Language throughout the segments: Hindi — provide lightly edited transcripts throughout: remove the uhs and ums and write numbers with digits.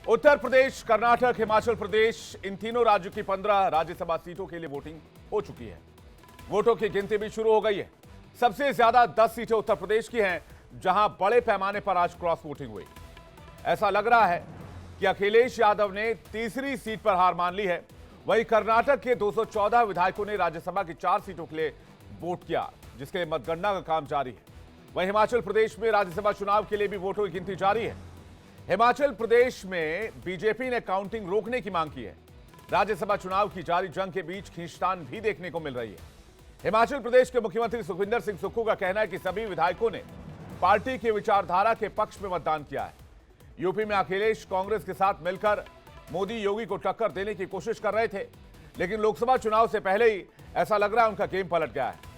उत्तर प्रदेश, कर्नाटक, हिमाचल प्रदेश, इन तीनों राज्यों की 15 राज्यसभा सीटों के लिए वोटिंग हो चुकी है। वोटों की गिनती भी शुरू हो गई है। सबसे ज्यादा 10 सीटें उत्तर प्रदेश की हैं, जहां बड़े पैमाने पर आज क्रॉस वोटिंग हुई। ऐसा लग रहा है कि अखिलेश यादव ने तीसरी सीट पर हार मान ली है। वहीं कर्नाटक के 214 विधायकों ने राज्यसभा की 4 सीटों के लिए वोट किया, जिसके लिए मतगणना का काम जारी है। वहीं हिमाचल प्रदेश में राज्यसभा चुनाव के लिए भी वोटों की गिनती जारी है। हिमाचल प्रदेश में बीजेपी ने काउंटिंग रोकने की मांग की है। राज्यसभा चुनाव की जारी जंग के बीच खींचतान भी देखने को मिल रही है। हिमाचल प्रदेश के मुख्यमंत्री सुखविंदर सिंह सुक्खू का कहना है कि सभी विधायकों ने पार्टी की विचारधारा के पक्ष में मतदान किया है। यूपी में अखिलेश कांग्रेस के साथ मिलकर मोदी योगी को टक्कर देने की कोशिश कर रहे थे, लेकिन लोकसभा चुनाव से पहले ही ऐसा लग रहा है उनका गेम पलट गया है।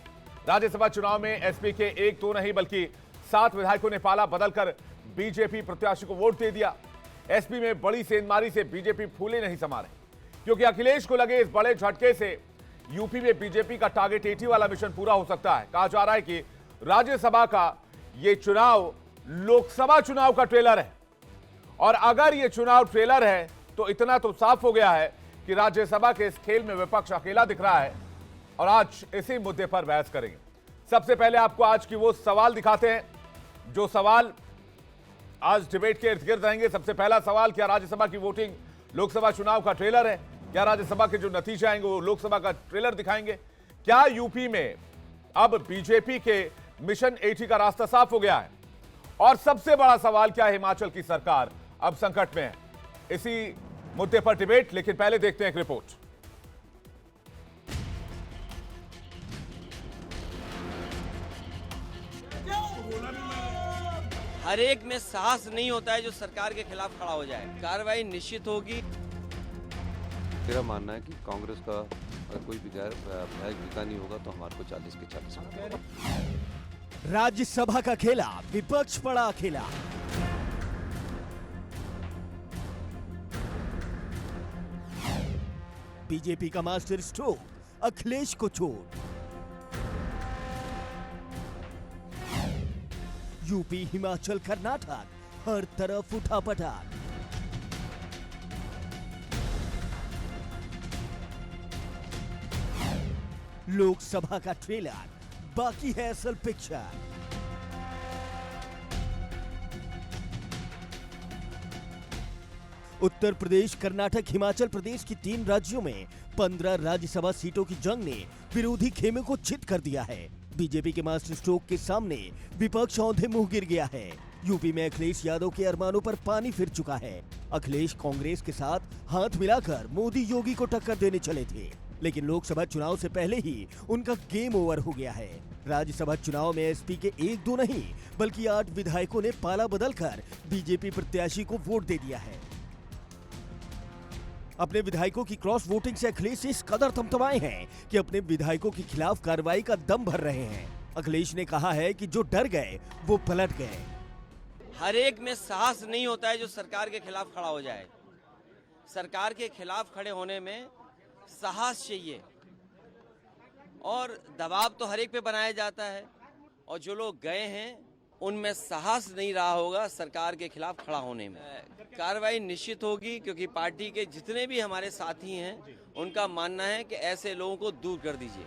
राज्यसभा चुनाव में एसपी के 1 2 नहीं बल्कि 7 विधायकों ने पाला बदलकर बीजेपी प्रत्याशी को वोट दे दिया। एसपी में बड़ी सेंधमारी से बीजेपी फूले नहीं समा रहे, क्योंकि अखिलेश को लगे इस बड़े झटके से यूपी में बीजेपी का टारगेट 80 वाला मिशन पूरा हो सकता है। कहा जा रहा है कि राज्यसभा का यह चुनाव लोकसभा चुनाव का ट्रेलर है, और अगर यह चुनाव ट्रेलर है तो इतना तो साफ हो गया है कि राज्यसभा के इस खेल में विपक्ष अकेला दिख रहा है। और आज इसी मुद्दे पर बहस करेंगे। सबसे पहले आपको आज की वो सवाल दिखाते हैं जो सवाल आज डिबेट के इर्द गिर्द रहेंगे। सबसे पहला सवाल, क्या राज्यसभा की वोटिंग लोकसभा चुनाव का ट्रेलर है? क्या राज्यसभा के जो नतीजे आएंगे वो लोकसभा का ट्रेलर दिखाएंगे? क्या यूपी में अब बीजेपी के मिशन 80 का रास्ता साफ हो गया है? और सबसे बड़ा सवाल, क्या हिमाचल की सरकार अब संकट में है? इसी मुद्दे पर डिबेट, लेकिन पहले देखते हैं एक रिपोर्ट। हर एक में साहस नहीं होता है जो सरकार के खिलाफ खड़ा हो जाए। कार्रवाई निश्चित होगी। मेरा मानना है कि कांग्रेस का अगर कोई विधायक जीता नहीं होगा तो हमारे को 40 के 40। राज्यसभा का खेला, विपक्ष पड़ा अकेला। बीजेपी का मास्टर स्ट्रोक, अखिलेश को चोट। यूपी, हिमाचल, कर्नाटक, हर तरफ उठापटक। लोकसभा का ट्रेलर, बाकी है असल पिक्चर। उत्तर प्रदेश, कर्नाटक, हिमाचल प्रदेश की 3 राज्यों में 15 राज्यसभा सीटों की जंग ने विरोधी खेमे को चित कर दिया है। बीजेपी के मास्टर स्ट्रोक के सामने विपक्ष औंधे मुंह गिर गया है। यूपी में अखिलेश यादव के अरमानों पर पानी फिर चुका है। अखिलेश कांग्रेस के साथ हाथ मिलाकर मोदी योगी को टक्कर देने चले थे, लेकिन लोकसभा चुनाव से पहले ही उनका गेम ओवर हो गया है। राज्यसभा चुनाव में एसपी के 1 2 नहीं बल्कि 8 विधायकों ने पाला बदलकर बीजेपी प्रत्याशी को वोट दे दिया है। अपने विधायकों की क्रॉस वोटिंग से अखिलेश इस कदर थमथमाए हैं कि अपने विधायकों के खिलाफ कार्रवाई का दम भर रहे हैं। अखिलेश ने कहा है कि जो डर गए वो पलट गए। हर एक में साहस नहीं होता है जो सरकार के खिलाफ खड़ा हो जाए। सरकार के खिलाफ खड़े होने में साहस चाहिए, और दबाव तो हर एक पे बनाया जाता है, और जो लोग गए हैं उनमें साहस नहीं रहा होगा सरकार के खिलाफ खड़ा होने में। कार्रवाई निश्चित होगी, क्योंकि पार्टी के जितने भी हमारे साथी हैं उनका मानना है कि ऐसे लोगों को दूर कर दीजिए।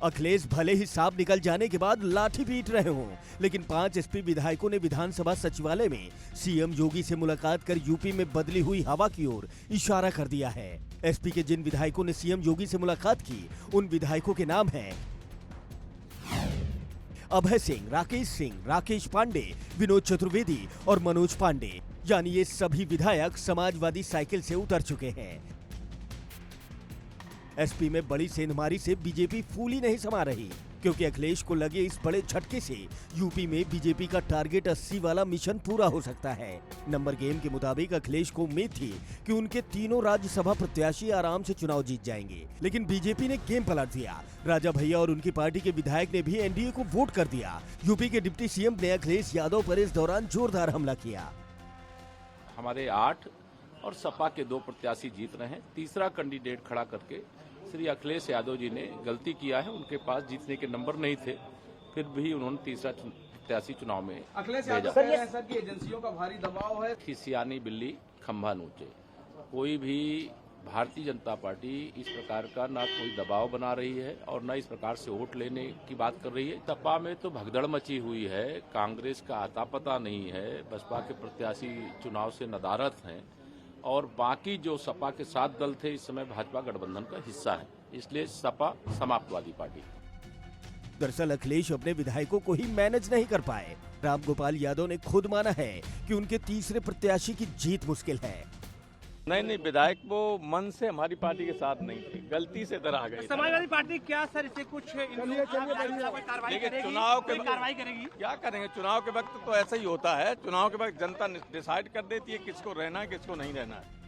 अखिलेश भले ही सांप निकल जाने के बाद लाठी पीट रहे हों, लेकिन 5 एसपी विधायकों ने विधानसभा सचिवालय में सीएम योगी से मुलाकात कर यूपी में बदली हुई हवा की ओर इशारा कर दिया है। एसपी के जिन विधायकों ने सीएम योगी से मुलाकात की, उन विधायकों के नाम हैं अभय सिंह, राकेश सिंह, राकेश पांडे, विनोद चतुर्वेदी और मनोज पांडे। यानी ये सभी विधायक समाजवादी साइकिल से उतर चुके हैं। एसपी में बड़ी सेंधमारी से बीजेपी फूली नहीं समा रही, क्योंकि अखिलेश को लगे इस बड़े झटके से यूपी में बीजेपी का टारगेट 80 वाला मिशन पूरा हो सकता है। नंबर गेम के मुताबिक अखिलेश को उम्मीद थी कि उनके तीनों राज्यसभा प्रत्याशी आराम से चुनाव जीत जाएंगे, लेकिन बीजेपी ने गेम पलट दिया। राजा भैया और उनकी पार्टी के विधायक ने भी एनडीए को वोट कर दिया। यूपी के डिप्टी सीएम ने अखिलेश यादव पर इस दौरान जोरदार हमला किया। हमारे 8 और सपा के 2 प्रत्याशी जीत रहे हैं। तीसरा कैंडिडेट खड़ा करके श्री अखिलेश यादव जी ने गलती किया है। उनके पास जीतने के नंबर नहीं थे, फिर भी उन्होंने तीसरा प्रत्याशी चुनाव में अखिलेश भेजा। यादव कह रहे हैं सर कि एजेंसियों का भारी दबाव है। खिसियानी बिल्ली खंभा नोचे। कोई भी भारतीय जनता पार्टी इस प्रकार का ना कोई दबाव बना रही है और न इस प्रकार से वोट लेने की बात कर रही है। सपा में तो भगदड़ मची हुई है, कांग्रेस का आता पता नहीं है, बसपा के प्रत्याशी चुनाव से नदारद हैं और बाकी जो सपा के 7 दल थे इस समय भाजपा गठबंधन का हिस्सा है, इसलिए सपा समाप्तवादी पार्टी। दरअसल अखिलेश अपने विधायकों को ही मैनेज नहीं कर पाए। रामगोपाल यादव ने खुद माना है कि उनके तीसरे प्रत्याशी की जीत मुश्किल है। नहीं, विधायक वो मन से हमारी पार्टी के साथ नहीं थे, गलती से इधर आ गए। समाजवादी पार्टी क्या सर इसे कुछ चुनाव के कार्रवाई करेगी? क्या करेंगे? चुनाव के वक्त तो ऐसा ही होता है। चुनाव के वक्त जनता डिसाइड कर देती है किसको रहना है किसको नहीं रहना है।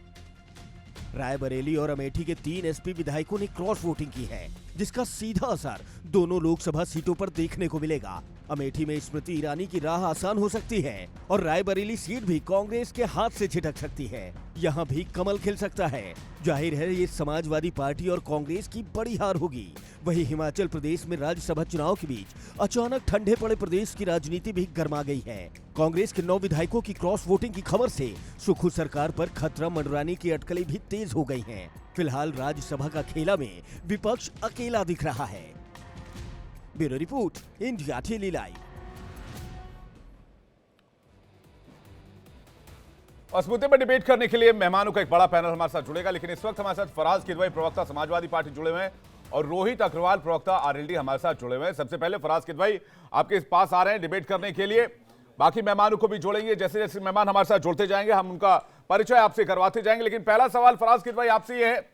रायबरेली और अमेठी के 3 एसपी विधायकों ने क्रॉस वोटिंग की है, जिसका सीधा असर दोनों लोकसभा सीटों पर देखने को मिलेगा। अमेठी में स्मृति ईरानी की राह आसान हो सकती है और रायबरेली सीट भी कांग्रेस के हाथ से छिटक सकती है। यहाँ भी कमल खिल सकता है। जाहिर है ये समाजवादी पार्टी और कांग्रेस की बड़ी हार होगी। वहीं हिमाचल प्रदेश में राज्यसभा चुनाव के बीच अचानक ठंडे पड़े प्रदेश की राजनीति भी गर्मा गई है। कांग्रेस के 9 विधायकों की क्रॉस वोटिंग की खबर से सुखू सरकार पर खतरा मंडराने की अटकलें भी तेज हो गई हैं। फिलहाल राज्यसभा का खेला में विपक्ष अकेला दिख रहा है। Bureau report, India tele live. इस मुद्दे पर डिबेट करने के लिए मेहमानों का एक बड़ा पैनल हमारे साथ जुड़ेगा, लेकिन इस वक्त हमारे साथ फराज किदवई प्रवक्ता समाजवादी पार्टी जुड़े हुए हैं और रोहित अग्रवाल प्रवक्ता आरएलडी हमारे साथ जुड़े हुए हैं। सबसे पहले फराज किदवई आपके पास आ रहे हैं डिबेट करने के लिए। बाकी मेहमानों को भी जोड़ेंगे, जैसे जैसे मेहमान हमारे साथ जुड़ते जाएंगे हम उनका परिचय आपसे करवाते जाएंगे। लेकिन पहला सवाल फराज किदवई आपसे ये है,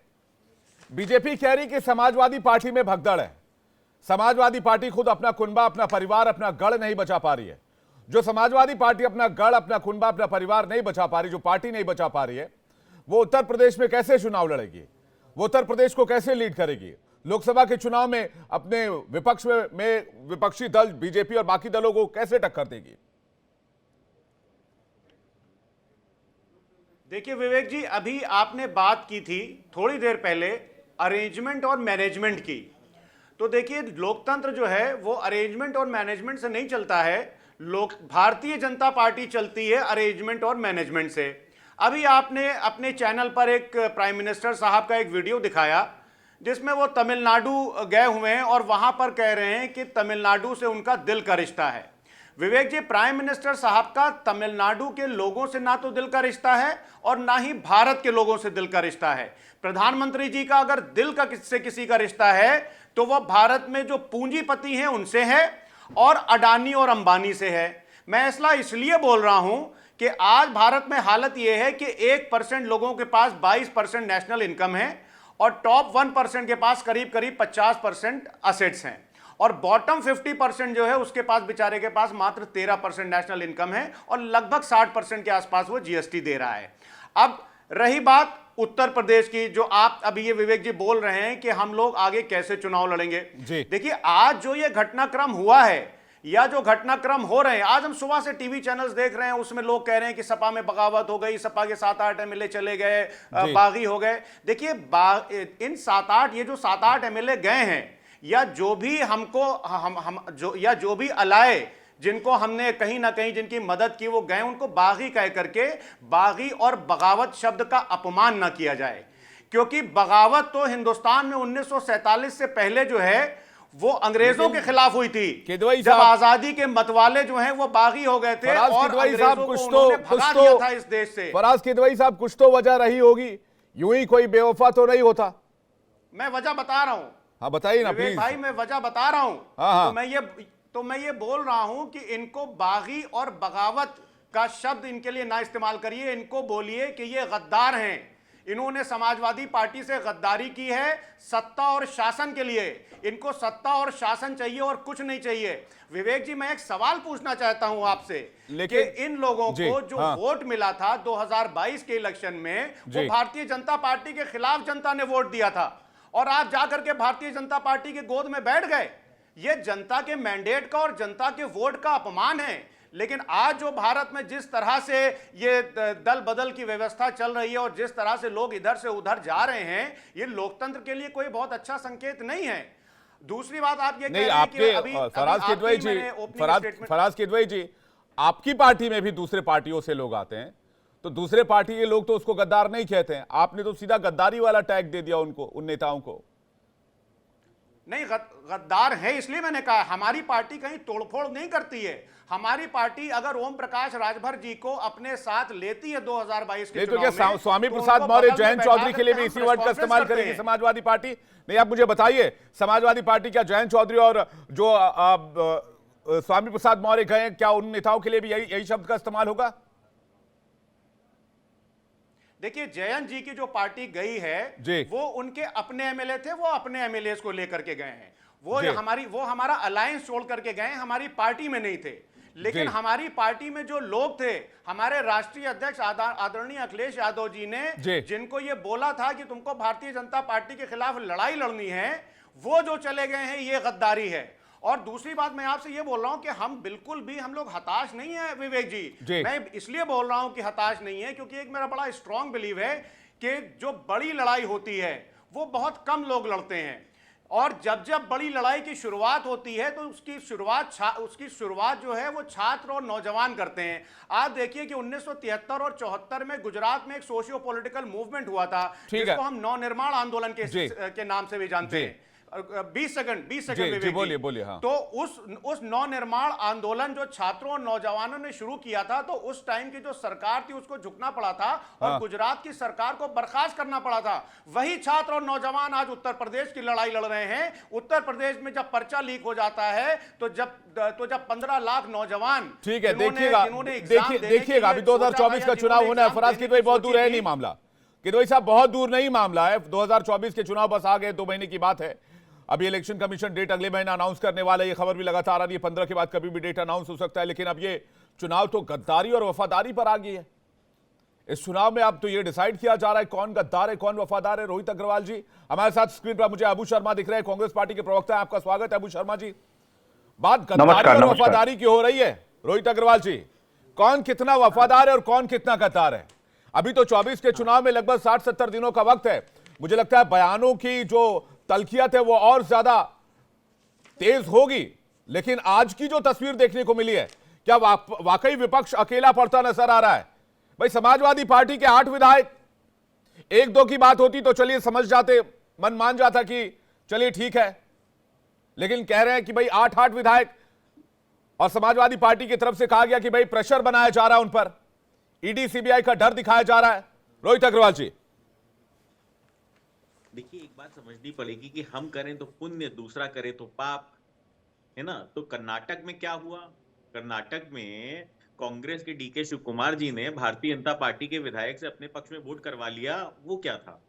बीजेपी कह रही कि समाजवादी पार्टी में भगदड़ है। समाजवादी पार्टी खुद अपना कुनबा, अपना परिवार, अपना गढ़ नहीं बचा पा रही है। जो समाजवादी पार्टी अपना गढ़, अपना कुनबा, अपना परिवार नहीं बचा पा रही, जो पार्टी नहीं बचा पा रही है, वो उत्तर प्रदेश में कैसे चुनाव लड़ेगी? वो उत्तर प्रदेश को कैसे लीड करेगी? लोकसभा के चुनाव में अपने विपक्ष में विपक्षी दल बीजेपी और बाकी दलों को कैसे टक्कर देगी? देखिए विवेक जी, अभी आपने बात की थी थोड़ी देर पहले अरेंजमेंट और मैनेजमेंट की। तो देखिए लोकतंत्र जो है वो अरेंजमेंट और मैनेजमेंट से नहीं चलता है। भारतीय जनता पार्टी चलती है अरेंजमेंट और मैनेजमेंट से। अभी आपने अपने चैनल पर एक प्राइम मिनिस्टर साहब का एक वीडियो दिखाया जिसमें वो तमिलनाडु गए हुए हैं और वहां पर कह रहे हैं कि तमिलनाडु से उनका दिल का रिश्ता है। विवेक जी, प्राइम मिनिस्टर साहब का तमिलनाडु के लोगों से ना तो दिल का रिश्ता है और ना ही भारत के लोगों से दिल का रिश्ता है। प्रधानमंत्री जी का अगर दिल का किसी का रिश्ता है तो वह भारत में जो पूंजीपति हैं उनसे है और अडानी और अंबानी से है। मैं इसलिए बोल रहा हूं कि आज भारत में हालत यह है कि 1% लोगों के पास 22% नेशनल इनकम है और टॉप 1% के पास करीब करीब 50% असेट्स हैं और बॉटम 50% जो है उसके पास बेचारे के पास मात्र 13% नेशनल इनकम है और लगभग 60% के आसपास वो जीएसटी दे रहा है। अब रही बात उत्तर प्रदेश की, जो आप अभी ये विवेक जी बोल रहे हैं कि हम लोग आगे कैसे चुनाव लड़ेंगे। देखिए आज जो ये घटनाक्रम हुआ है या जो घटनाक्रम हो रहे हैं, आज हम सुबह से टीवी चैनल्स देख रहे हैं, उसमें लोग कह रहे हैं कि सपा में बगावत हो गई, सपा के 7-8 एमएलए चले गए, बागी हो गए। देखिए इन 7-8 ये जो 7-8 एमएलए गए हैं या जो भी हमको जो भी अलाए जिनको हमने कहीं ना कहीं जिनकी मदद की वो गए, उनको बागी कह करके बागी और बगावत शब्द का अपमान ना किया जाए, क्योंकि बगावत तो हिंदुस्तान में 1947 से पहले जो है वो अंग्रेजों के खिलाफ हुई थी। जब आजादी के मतवाले जो हैं वो बागी हो गए थे और अंग्रेजों को उन्होंने भगा दिया था इस देश से। फराज किदवई साहब, कुछ तो वजह रही होगी, यूं ही कोई बेवफा तो नहीं होता। मैं वजह बता रहा हूं। हाँ बताइए ना प्लीज भाई, मैं वजह बता रहा हूं। तो मैं ये बोल रहा हूं कि इनको बागी और बगावत का शब्द इनके लिए ना इस्तेमाल करिए, इनको बोलिए कि ये गद्दार हैं। इन्होंने समाजवादी पार्टी से गद्दारी की है सत्ता और शासन के लिए। इनको सत्ता और शासन चाहिए और कुछ नहीं चाहिए। विवेक जी, मैं एक सवाल पूछना चाहता हूं आपसे कि इन लोगों को जो वोट मिला था 2022 के इलेक्शन में, वो भारतीय जनता पार्टी के खिलाफ जनता ने वोट दिया था और आप जाकर के भारतीय जनता पार्टी के गोद में बैठ गए। ये जनता के मैंडेट का और जनता के वोट का अपमान है। लेकिन आज जो भारत में जिस तरह से ये दल बदल की व्यवस्था चल रही है और जिस तरह से लोग इधर से उधर जा रहे हैं, ये लोकतंत्र के लिए कोई बहुत अच्छा संकेत नहीं है। दूसरी बात आप ये नहीं, कह रहे हैं कि आपके अभी फराज आपकी किदवई जी, मैंने opening statement- फराज किदवई जी, आपकी पार्टी में भी दूसरे पार्टियों से लोग आते हैं, तो दूसरे पार्टी के लोग तो उसको गद्दार नहीं कहते हैं, आपने तो सीधा गद्दारी वाला टैग दे दिया उनको, उन नेताओं को। नहीं, गद्दार है इसलिए मैंने कहा हमारी पार्टी कहीं तोड़फोड़ नहीं करती है। हमारी पार्टी अगर ओम प्रकाश राजभर जी को अपने साथ लेती है 2022 के नहीं तो चुनाव क्या में, स्वामी तो प्रसाद उनको मौर्य बगल में जयंत बैठा चौधरी के लिए भी करके इसी हम वर्ड का प्रेस इस्तेमाल कॉन्फ्रेंस करेगी करते हैं। समाजवादी पार्टी? नहीं, आप मुझे बताइए, समाजवादी पार्टी क्या जयंत चौधरी और जो स्वामी प्रसाद मौर्य गए, क्या उन नेताओं के लिए भी यही शब्द का इस्तेमाल होगा? देखिए, जयंत जी की जो पार्टी गई है जी। वो उनके अपने एमएलए थे, वो अपने एमएलए को लेकर के गए हैं। वो जी। हमारा अलायंस छोड़ करके गए, हमारी पार्टी में नहीं थे। लेकिन जी। हमारी पार्टी में जो लोग थे, हमारे राष्ट्रीय अध्यक्ष आदरणीय अखिलेश यादव जी ने जी। जिनको ये बोला था कि तुमको भारतीय जनता पार्टी के खिलाफ लड़ाई लड़नी है, वो जो चले गए हैं, ये गद्दारी है। और दूसरी बात मैं आपसे ये बोल रहा हूं कि हम बिल्कुल भी हम लोग हताश नहीं है विवेक जी। मैं इसलिए बोल रहा हूं कि हताश नहीं है क्योंकि एक मेरा बड़ा स्ट्रांग बिलीव है कि जो बड़ी लड़ाई होती है वो बहुत कम लोग लड़ते हैं, और जब जब बड़ी लड़ाई की शुरुआत होती है तो उसकी शुरुआत जो है वो छात्र और नौजवान करते हैं। आप देखिए कि 1973 और 74 में गुजरात में एक सोशियो पॉलिटिकल मूवमेंट हुआ था, जिसको हम नवनिर्माण आंदोलन के नाम से भी जानते हैं। 20 सेकंड विवेक जी, बोलिए। हाँ। तो उस नवनिर्माण आंदोलन जो छात्रों और नौजवानों ने शुरू किया था, तो उस टाइम की जो सरकार थी उसको झुकना पड़ा था और गुजरात की सरकार को बर्खास्त करना पड़ा था। वही छात्र और नौजवान आज उत्तर प्रदेश की लड़ाई लड़ रहे हैं। उत्तर प्रदेश में जब पर्चा लीक हो जाता है तो जब 15 लाख नौजवान, ठीक है, देखिएगा अभी 2024 का चुनाव होना है। फराज किदवई, बहुत दूर है नहीं मामला, किदवई साहब बहुत दूर नहीं मामला है। 2024 के चुनाव बस आ गए, 2 महीने की बात है। अभी इलेक्शन कमीशन डेट अगले महीने अनाउंस करने वाला है, ये खबर भी लगातार आ रही है। 15 के बाद कभी भी डेट अनाउंस हो सकता है, लेकिन अब ये चुनाव तो गद्दारी और वफादारी पर आ गई है। इस चुनाव में अब तो ये डिसाइड किया जा रहा है कौन गद्दार है कौन वफादार है। रोहित अग्रवाल जी हमारे साथ स्क्रीन पर, मुझे अबू शर्मा दिख रहे हैं, कांग्रेस पार्टी के प्रवक्ता है। आपका स्वागत है अबू शर्मा जी। बात गद्दारी और वफादारी की हो रही है। रोहित अग्रवाल जी, कौन कितना वफादार है और कौन कितना गद्दार है? अभी तो 24 के चुनाव में लगभग 60-70 दिनों का वक्त है। मुझे लगता है बयानों की जो तल्खियत है वो और ज्यादा तेज होगी, लेकिन आज की जो तस्वीर देखने को मिली है, क्या वाकई विपक्ष अकेला पड़ता नजर आ रहा है? भाई, समाजवादी पार्टी के 8 विधायक, 1-2 की बात होती तो चलिए समझ जाते, मन मान जाता कि चलिए ठीक है, लेकिन कह रहे हैं कि भाई 8 विधायक, और समाजवादी पार्टी की तरफ से कहा गया कि भाई प्रेशर बनाया जा रहा है उन पर, ईडी सीबीआई का डर दिखाया जा रहा है। रोहित अग्रवाल जी, देखिए, एक बात समझनी पड़ेगी कि हम करें तो पुण्य, दूसरा करे तो पाप, है ना। तो कर्नाटक में क्या हुआ? कर्नाटक में कांग्रेस के डीके शिव कुमार जी ने भारतीय जनता पार्टी के विधायक से अपने पक्ष में वोट करवा लिया। वो क्या था?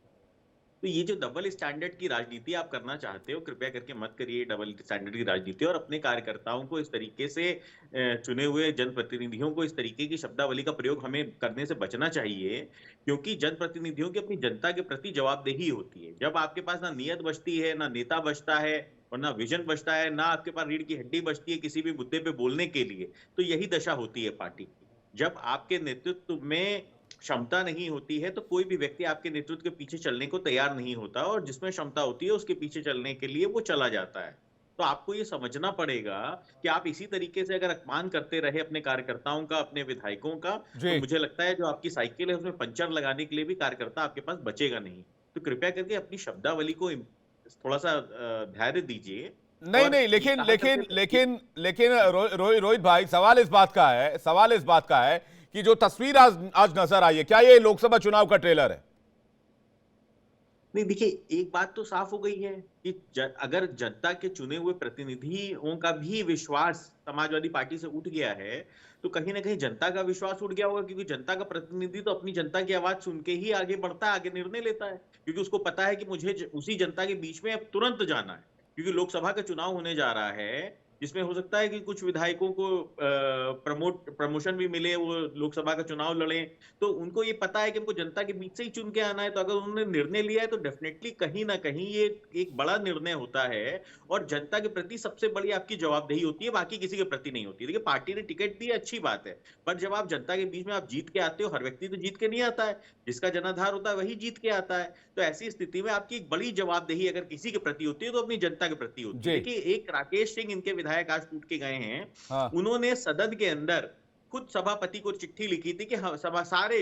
तो ये जो डबल स्टैंडर्ड की राजनीति आप करना चाहते हो, कृपया करके मत करिए डबल स्टैंडर्ड की राजनीति, और अपने कार्यकर्ताओं को इस तरीके से, चुने हुए जनप्रतिनिधियों को इस तरीके की शब्दावली का प्रयोग हमें करने से बचना चाहिए, क्योंकि जनप्रतिनिधियों की अपनी जनता के प्रति जवाबदेही होती है। जब आपके पास ना नियत बचती है, ना नेता बचता है, और ना विजन बचता है, ना आपके पास रीढ़ की हड्डी बचती है किसी भी मुद्दे पे बोलने के लिए, तो यही दशा होती है पार्टी की। जब आपके नेतृत्व में क्षमता नहीं होती है तो कोई भी व्यक्ति आपके नेतृत्व के पीछे चलने को तैयार नहीं होता, और जिसमें क्षमता होती है उसके पीछे चलने के लिए वो चला जाता है। तो आपको ये समझना पड़ेगा कि आप इसी तरीके से अगर अपमान करते रहे अपने कार्यकर्ताओं का, अपने विधायकों का, तो मुझे लगता है जो आपकी साइकिल है उसमें पंचर लगाने के लिए भी कार्यकर्ता आपके पास बचेगा नहीं। तो कृपया करके अपनी शब्दावली को थोड़ा सा धैर्य दीजिए। नहीं, लेकिन रोहित भाई, सवाल इस बात का है कि जो तस्वीर आज नजर आई है, क्या ये लोकसभा चुनाव का ट्रेलर है? नहीं, देखिए, एक बात तो साफ हो गई है कि अगर जनता के चुने हुए प्रतिनिधियों का भी विश्वास समाजवादी पार्टी से उठ गया है, तो कहीं ना कहीं जनता का विश्वास उठ गया होगा, क्योंकि जनता का प्रतिनिधि तो अपनी जनता की आवाज सुन के ही आगे बढ़ता है, आगे निर्णय लेता है, क्योंकि उसको पता है कि मुझे उसी जनता के बीच में अब तुरंत जाना है, क्योंकि लोकसभा का चुनाव होने जा रहा है। जिसमें हो सकता है कि कुछ विधायकों को प्रमोशन भी मिले, वो लोकसभा का चुनाव लड़े, तो उनको ये पता है कि हमको जनता के बीच से ही चुन के आना है। तो अगर उन्होंने निर्णय लिया है तो डेफिनेटली कहीं ना कहीं ये एक बड़ा निर्णय होता है, और जनता के प्रति सबसे बड़ी आपकी जवाबदेही होती है, बाकी किसी के प्रति नहीं होती। देखिए, पार्टी ने टिकट दी, अच्छी बात है, पर जब आप जनता के बीच में आप जीत के आते हो, हर व्यक्ति तो जीत के नहीं आता है, जिसका जनाधार होता है वही जीत के आता है। तो ऐसी स्थिति में आपकी एक बड़ी जवाबदेही अगर किसी के प्रति होती है तो अपनी जनता के प्रति होती है। देखिए, एक राकेश सिंह इनके विधायक आज टूट के गए हैं। हाँ। उन्होंने सदन के अंदर खुद सभापति को चिट्ठी लिखी थी कि सभा सारे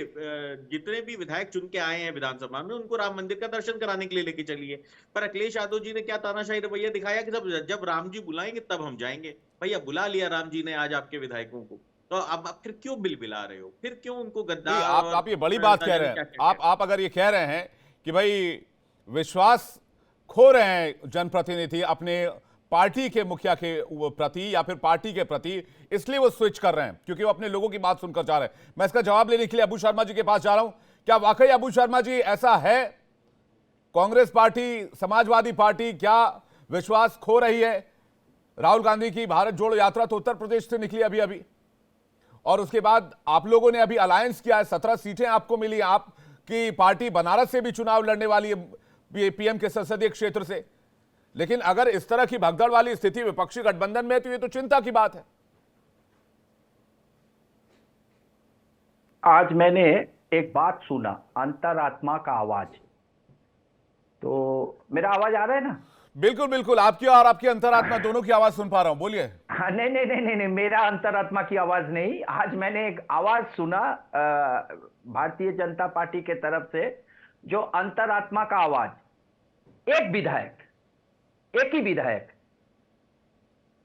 जितने भी विधायक चुन के आए हैं विधानसभा में, उनको राम मंदिर का दर्शन कराने के लिए लेके चलिए। पर अखिलेश यादव जी ने क्या तानाशाही रवैया दिखाया कि जब राम जी बुलाएंगे तब हम जाएंगे। भैया, बुला लिया राम जी ने आज आपके विधायकों को, तो अब आप फिर क्यों बिलबिला रहे हो? फिर क्यों उनको गद्दार? आप ये बड़ी बात कह रहे हैं। आप अगर ये कह रहे हैं कि भाई विश्वास खो रहे हैं जनप्रतिनिधि अपने पार्टी के मुखिया के प्रति या फिर पार्टी के प्रति, इसलिए वो स्विच कर रहे हैं क्योंकि वो अपने लोगों की बात सुनकर जा रहे हैं। मैं इसका जवाब लेने के लिए अबू शर्मा जी के पास जा रहा हूं। क्या वाकई अबू शर्मा जी ऐसा है? कांग्रेस पार्टी, समाजवादी पार्टी क्या विश्वास खो रही है? राहुल गांधी की भारत जोड़ो यात्रा तो उत्तर प्रदेश से निकली अभी, और उसके बाद आप लोगों ने अभी अलायंस किया है, 17 सीटें आपको मिली। आपकी पार्टी बनारस से भी चुनाव लड़ने वाली है पीएम के संसदीय क्षेत्र से। लेकिन अगर इस तरह की भगदड़ वाली स्थिति विपक्षी गठबंधन में है तो ये तो चिंता की बात है। आज मैंने एक बात सुना, अंतरात्मा का आवाज। तो मेरा आवाज आ रहा है ना? बिल्कुल बिल्कुल, आपकी और आपकी अंतरात्मा दोनों की आवाज सुन पा रहा हूं, बोलिए। हाँ, नहीं नहीं नहीं नहीं, मेरा अंतरात्मा की आवाज नहीं। आज मैंने एक आवाज सुना भारतीय जनता पार्टी के तरफ से, जो अंतरात्मा का आवाज। एक विधायक, एक ही विधायक,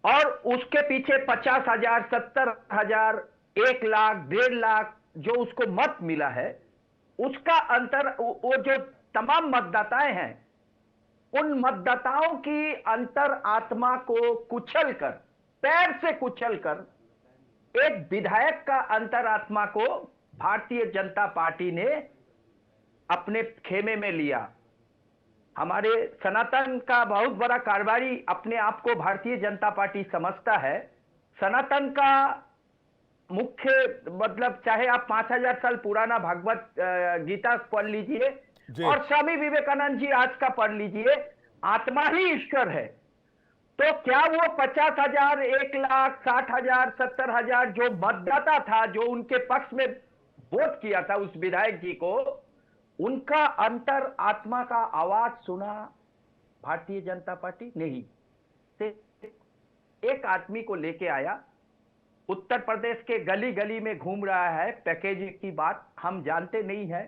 और उसके पीछे 50,000, 70,000, 1 लाख, 1.5 लाख जो उसको मत मिला है, उसका वो जो तमाम मतदाताएं हैं, उन मतदाताओं की अंतर आत्मा को कुचलकर, पैर से कुचलकर, एक विधायक का अंतरात्मा को भारतीय जनता पार्टी ने अपने खेमे में लिया। हमारे सनातन का बहुत बड़ा कारोबारी अपने आप को भारतीय जनता पार्टी समझता है। सनातन का मुख्य मतलब, चाहे आप 5000 साल पुराना भगवत गीता पढ़ लीजिए और स्वामी विवेकानंद जी आज का पढ़ लीजिए, आत्मा ही ईश्वर है। तो क्या वो 50,000, 1 लाख, 60,000, 70,000 जो मतदाता था, जो उनके पक्ष में वोट किया था उस विधायक जी को, उनका अंतर आत्मा का आवाज सुना भारतीय जनता पार्टी? नहीं। एक आदमी को लेके आया, उत्तर प्रदेश के गली गली में घूम रहा है, पैकेज की बात हम जानते नहीं है।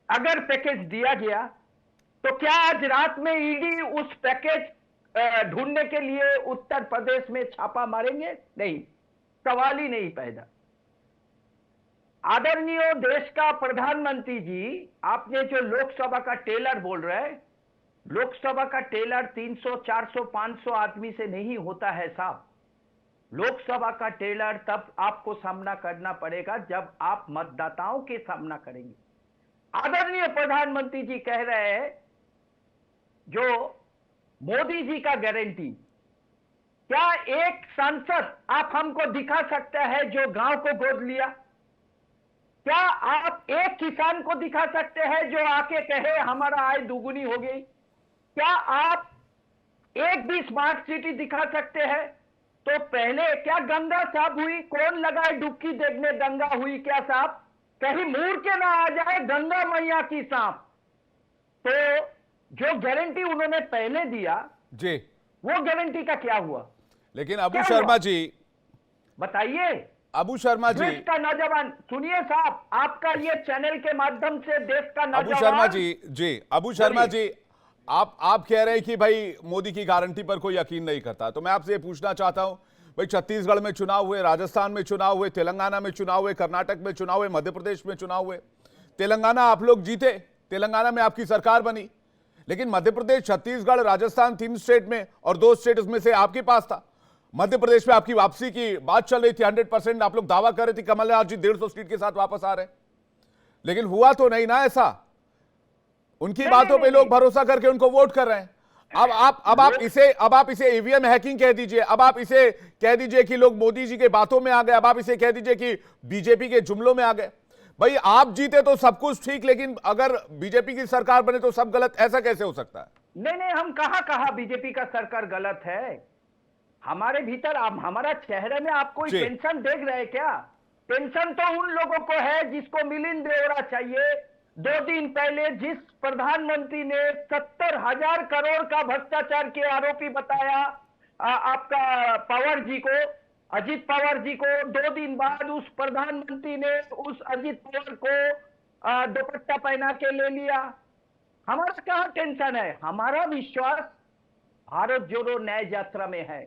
अगर पैकेज दिया गया तो क्या आज रात में ईडी उस पैकेज ढूंढने के लिए उत्तर प्रदेश में छापा मारेंगे? नहीं, सवाल ही नहीं पैदा। आदरणीय देश का प्रधानमंत्री जी, आपने जो लोकसभा का टेलर बोल रहे हैं, लोकसभा का टेलर 300, 400, 500 आदमी से नहीं होता है साहब। लोकसभा का टेलर तब आपको सामना करना पड़ेगा जब आप मतदाताओं के सामना करेंगे। आदरणीय प्रधानमंत्री जी कह रहे हैं जो मोदी जी का गारंटी, क्या एक सांसद आप हमको दिखा सकता है जो गांव को गोद लिया? क्या आप एक किसान को दिखा सकते हैं जो आके कहे हमारा आय दुगुनी हो गई? क्या आप एक भी स्मार्ट सिटी दिखा सकते हैं? तो पहले क्या गंगा साफ हुई? कौन लगाए डुबकी देखने गंगा हुई क्या साफ? कहीं मुड़ के ना आ जाए गंगा मैया की सांप। तो जो गारंटी उन्होंने पहले दिया जी, वो गारंटी का क्या हुआ? लेकिन अबू शर्मा जी बताइए। अबू शर्मा जी, देश का नौजवान, सुनिए साहब, आपका ये चैनल के माध्यम से देश का नौजवान। अबू शर्मा जी, अबू शर्मा जी, आप कह रहे हैं कि भाई मोदी की गारंटी पर कोई यकीन नहीं करता, तो मैं आपसे ये पूछना चाहता हूं, भाई छत्तीसगढ़ में चुनाव हुए, राजस्थान में चुनाव हुए, तेलंगाना में चुनाव हुए, कर्नाटक में चुनाव हुए, मध्य प्रदेश में चुनाव हुए। तेलंगाना आप लोग जीते, तेलंगाना में आपकी सरकार बनी, लेकिन मध्य प्रदेश, छत्तीसगढ़, राजस्थान 3 स्टेट में और 2 स्टेट उसमें से आपके पास था। मध्य प्रदेश में आपकी वापसी की बात चल रही थी, 100% आप लोग दावा कर रहे थे कमलनाथ जी 150 सीट के साथ वापस आ रहे, लेकिन हुआ तो नहीं ना ऐसा। उनकी बातों पे लोग भरोसा करके उनको वोट कर रहे हैं। अब आप इसे ईवीएम हैकिंग कह दीजिए, अब आप इसे कह दीजिए कि लोग मोदी जी के बातों में आ गए, अब आप इसे कह दीजिए कि बीजेपी के जुमलों में आ गए। भाई आप जीते तो सब कुछ ठीक, लेकिन अगर बीजेपी की सरकार बने तो सब गलत, ऐसा कैसे हो सकता है? नहीं, हम कहा बीजेपी का सरकार गलत है। हमारे भीतर हमारा चेहरे में आप कोई टेंशन देख रहे क्या? टेंशन तो उन लोगों को है जिसको मिलिंद देवड़ा चाहिए। 2 दिन पहले जिस प्रधानमंत्री ने 70,000 करोड़ का भ्रष्टाचार के आरोपी बताया आपका पवार जी को, अजीत पवार जी को, 2 दिन बाद उस प्रधानमंत्री ने उस अजीत पवार को दुपट्टा पहना के ले लिया। हमारा क्या टेंशन है? हमारा विश्वास भारत जोड़ो न्याय यात्रा में है।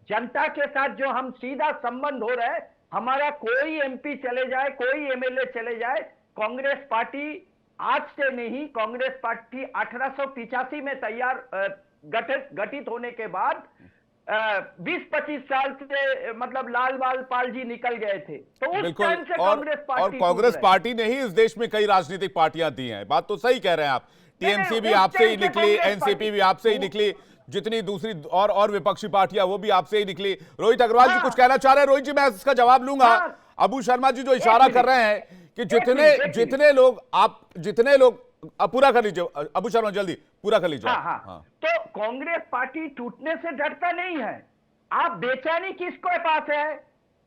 जनता के साथ जो हम सीधा संबंध हो रहा है, हमारा कोई एमपी चले जाए, कोई एमएलए चले जाए, कांग्रेस पार्टी आज से नहीं, कांग्रेस पार्टी 1885 में गठित होने के बाद 20-25 साल से मतलब लाल बाल पाल जी निकल गए थे, तो उस टाइम से कांग्रेस पार्टी और कांग्रेस पार्टी ने ही इस देश में कई राजनीतिक पार्टियां दी हैं। बात तो सही कह रहे हैं आप। टीएमसी भी आपसे ही निकली, एनसीपी भी आपसे ही निकली, जितनी दूसरी और विपक्षी पार्टियां वो भी आपसे ही निकली। रोहित अग्रवाल जी कुछ कहना चाह रहे हैं? रोहित जी मैं इसका जवाब लूंगा। अबू शर्मा जी जो इशारा कर रहे हैं कि जितने लोग पूरा कर लीजिए अबू शर्मा, जल्दी पूरा कर लीजिए। हाँ। तो कांग्रेस पार्टी टूटने से डरता नहीं है। आप बेचैनी किसके पास है?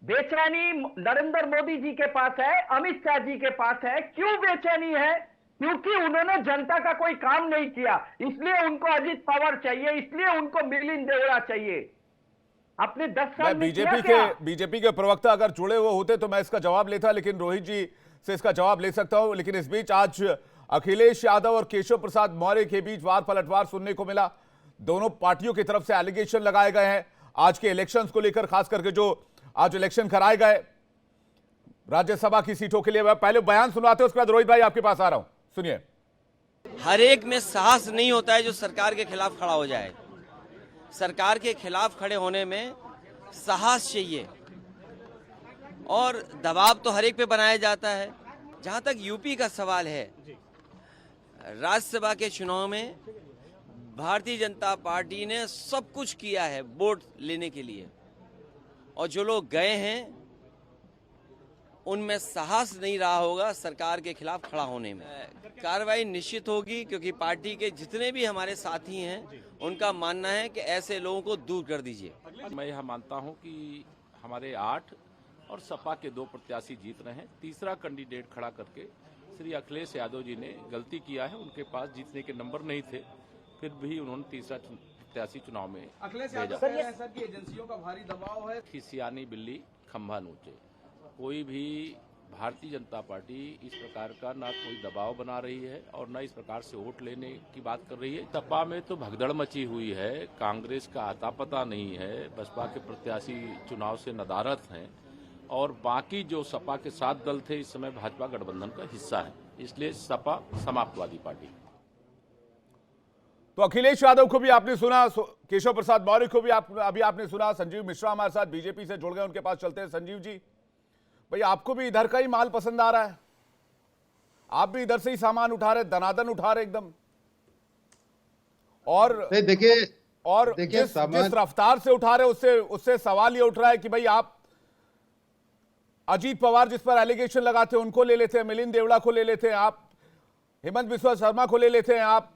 बेचैनी नरेंद्र मोदी जी के पास है, अमित शाह जी के पास है। क्यों बेचैनी है? क्योंकि उन्होंने जनता का कोई काम नहीं किया, इसलिए उनको अजीत पवार चाहिए, इसलिए उनको मिलिंद देवड़ा चाहिए। अपने 10 साल में बीजेपी के प्रवक्ता अगर जुड़े हुए होते तो मैं इसका जवाब लेता, लेकिन रोहित जी से इसका जवाब ले सकता हूं। लेकिन इस बीच आज अखिलेश यादव और केशव प्रसाद मौर्य के बीच वार पलटवार सुनने को मिला। दोनों पार्टियों की तरफ से एलिगेशन लगाए गए हैं आज के इलेक्शंस को लेकर, खास करके जो आज इलेक्शन कराए गए राज्यसभा की सीटों के लिए। मैं पहले बयान सुनवाते उसके बाद रोहित भाई आपके पास आ रहा हूं, सुनिए। हर एक में साहस नहीं होता है जो सरकार के खिलाफ खड़ा हो जाए। सरकार के खिलाफ खड़े होने में साहस चाहिए और दबाव तो हर एक पे बनाया जाता है। जहां तक यूपी का सवाल है, राज्यसभा के चुनाव में भारतीय जनता पार्टी ने सब कुछ किया है वोट लेने के लिए, और जो लोग गए हैं उनमें साहस नहीं रहा होगा सरकार के खिलाफ खड़ा होने में। कार्रवाई निश्चित होगी, क्योंकि पार्टी के जितने भी हमारे साथी हैं उनका मानना है कि ऐसे लोगों को दूर कर दीजिए। मैं यह मानता हूं कि हमारे 8 और सपा के 2 प्रत्याशी जीत रहे हैं। तीसरा कैंडिडेट खड़ा करके श्री अखिलेश यादव जी ने गलती किया है। उनके पास जीतने के नंबर नहीं थे, फिर भी उन्होंने तीसरा प्रत्याशी चुनाव में अखिलेश यादव कह रहे हैं सर कि एजेंसियों का भारी दबाव है। खिसियानी बिल्ली खंभा नोचे। कोई भी भारतीय जनता पार्टी इस प्रकार का ना कोई दबाव बना रही है और न इस प्रकार से वोट लेने की बात कर रही है। सपा में तो भगदड़ मची हुई है, कांग्रेस का आता पता नहीं है, बसपा के प्रत्याशी चुनाव से नदारद हैं और बाकी जो सपा के 7 दल थे इस समय भाजपा गठबंधन का हिस्सा है, इसलिए सपा समाप्तवादी पार्टी। तो अखिलेश यादव को भी आपने सुना, केशव प्रसाद मौर्य को भी अभी आपने सुना, संजीव मिश्रा हमारे साथ बीजेपी से जुड़ गए, उनके पास चलते हैं। संजीव जी, भाई आपको भी इधर का ही माल पसंद आ रहा है? आप भी इधर से ही सामान उठा रहे, दनादन उठा रहे एकदम, और देखिए जिस रफ्तार से उठा रहे उससे सवाल ये उठ रहा है कि भाई आप अजीत पवार जिस पर एलिगेशन लगाते हैं उनको ले लेते हैं, मिलिंद देवड़ा को ले लेते हैं, आप हेमंत बिस्वा शर्मा को ले लेते हैं, आप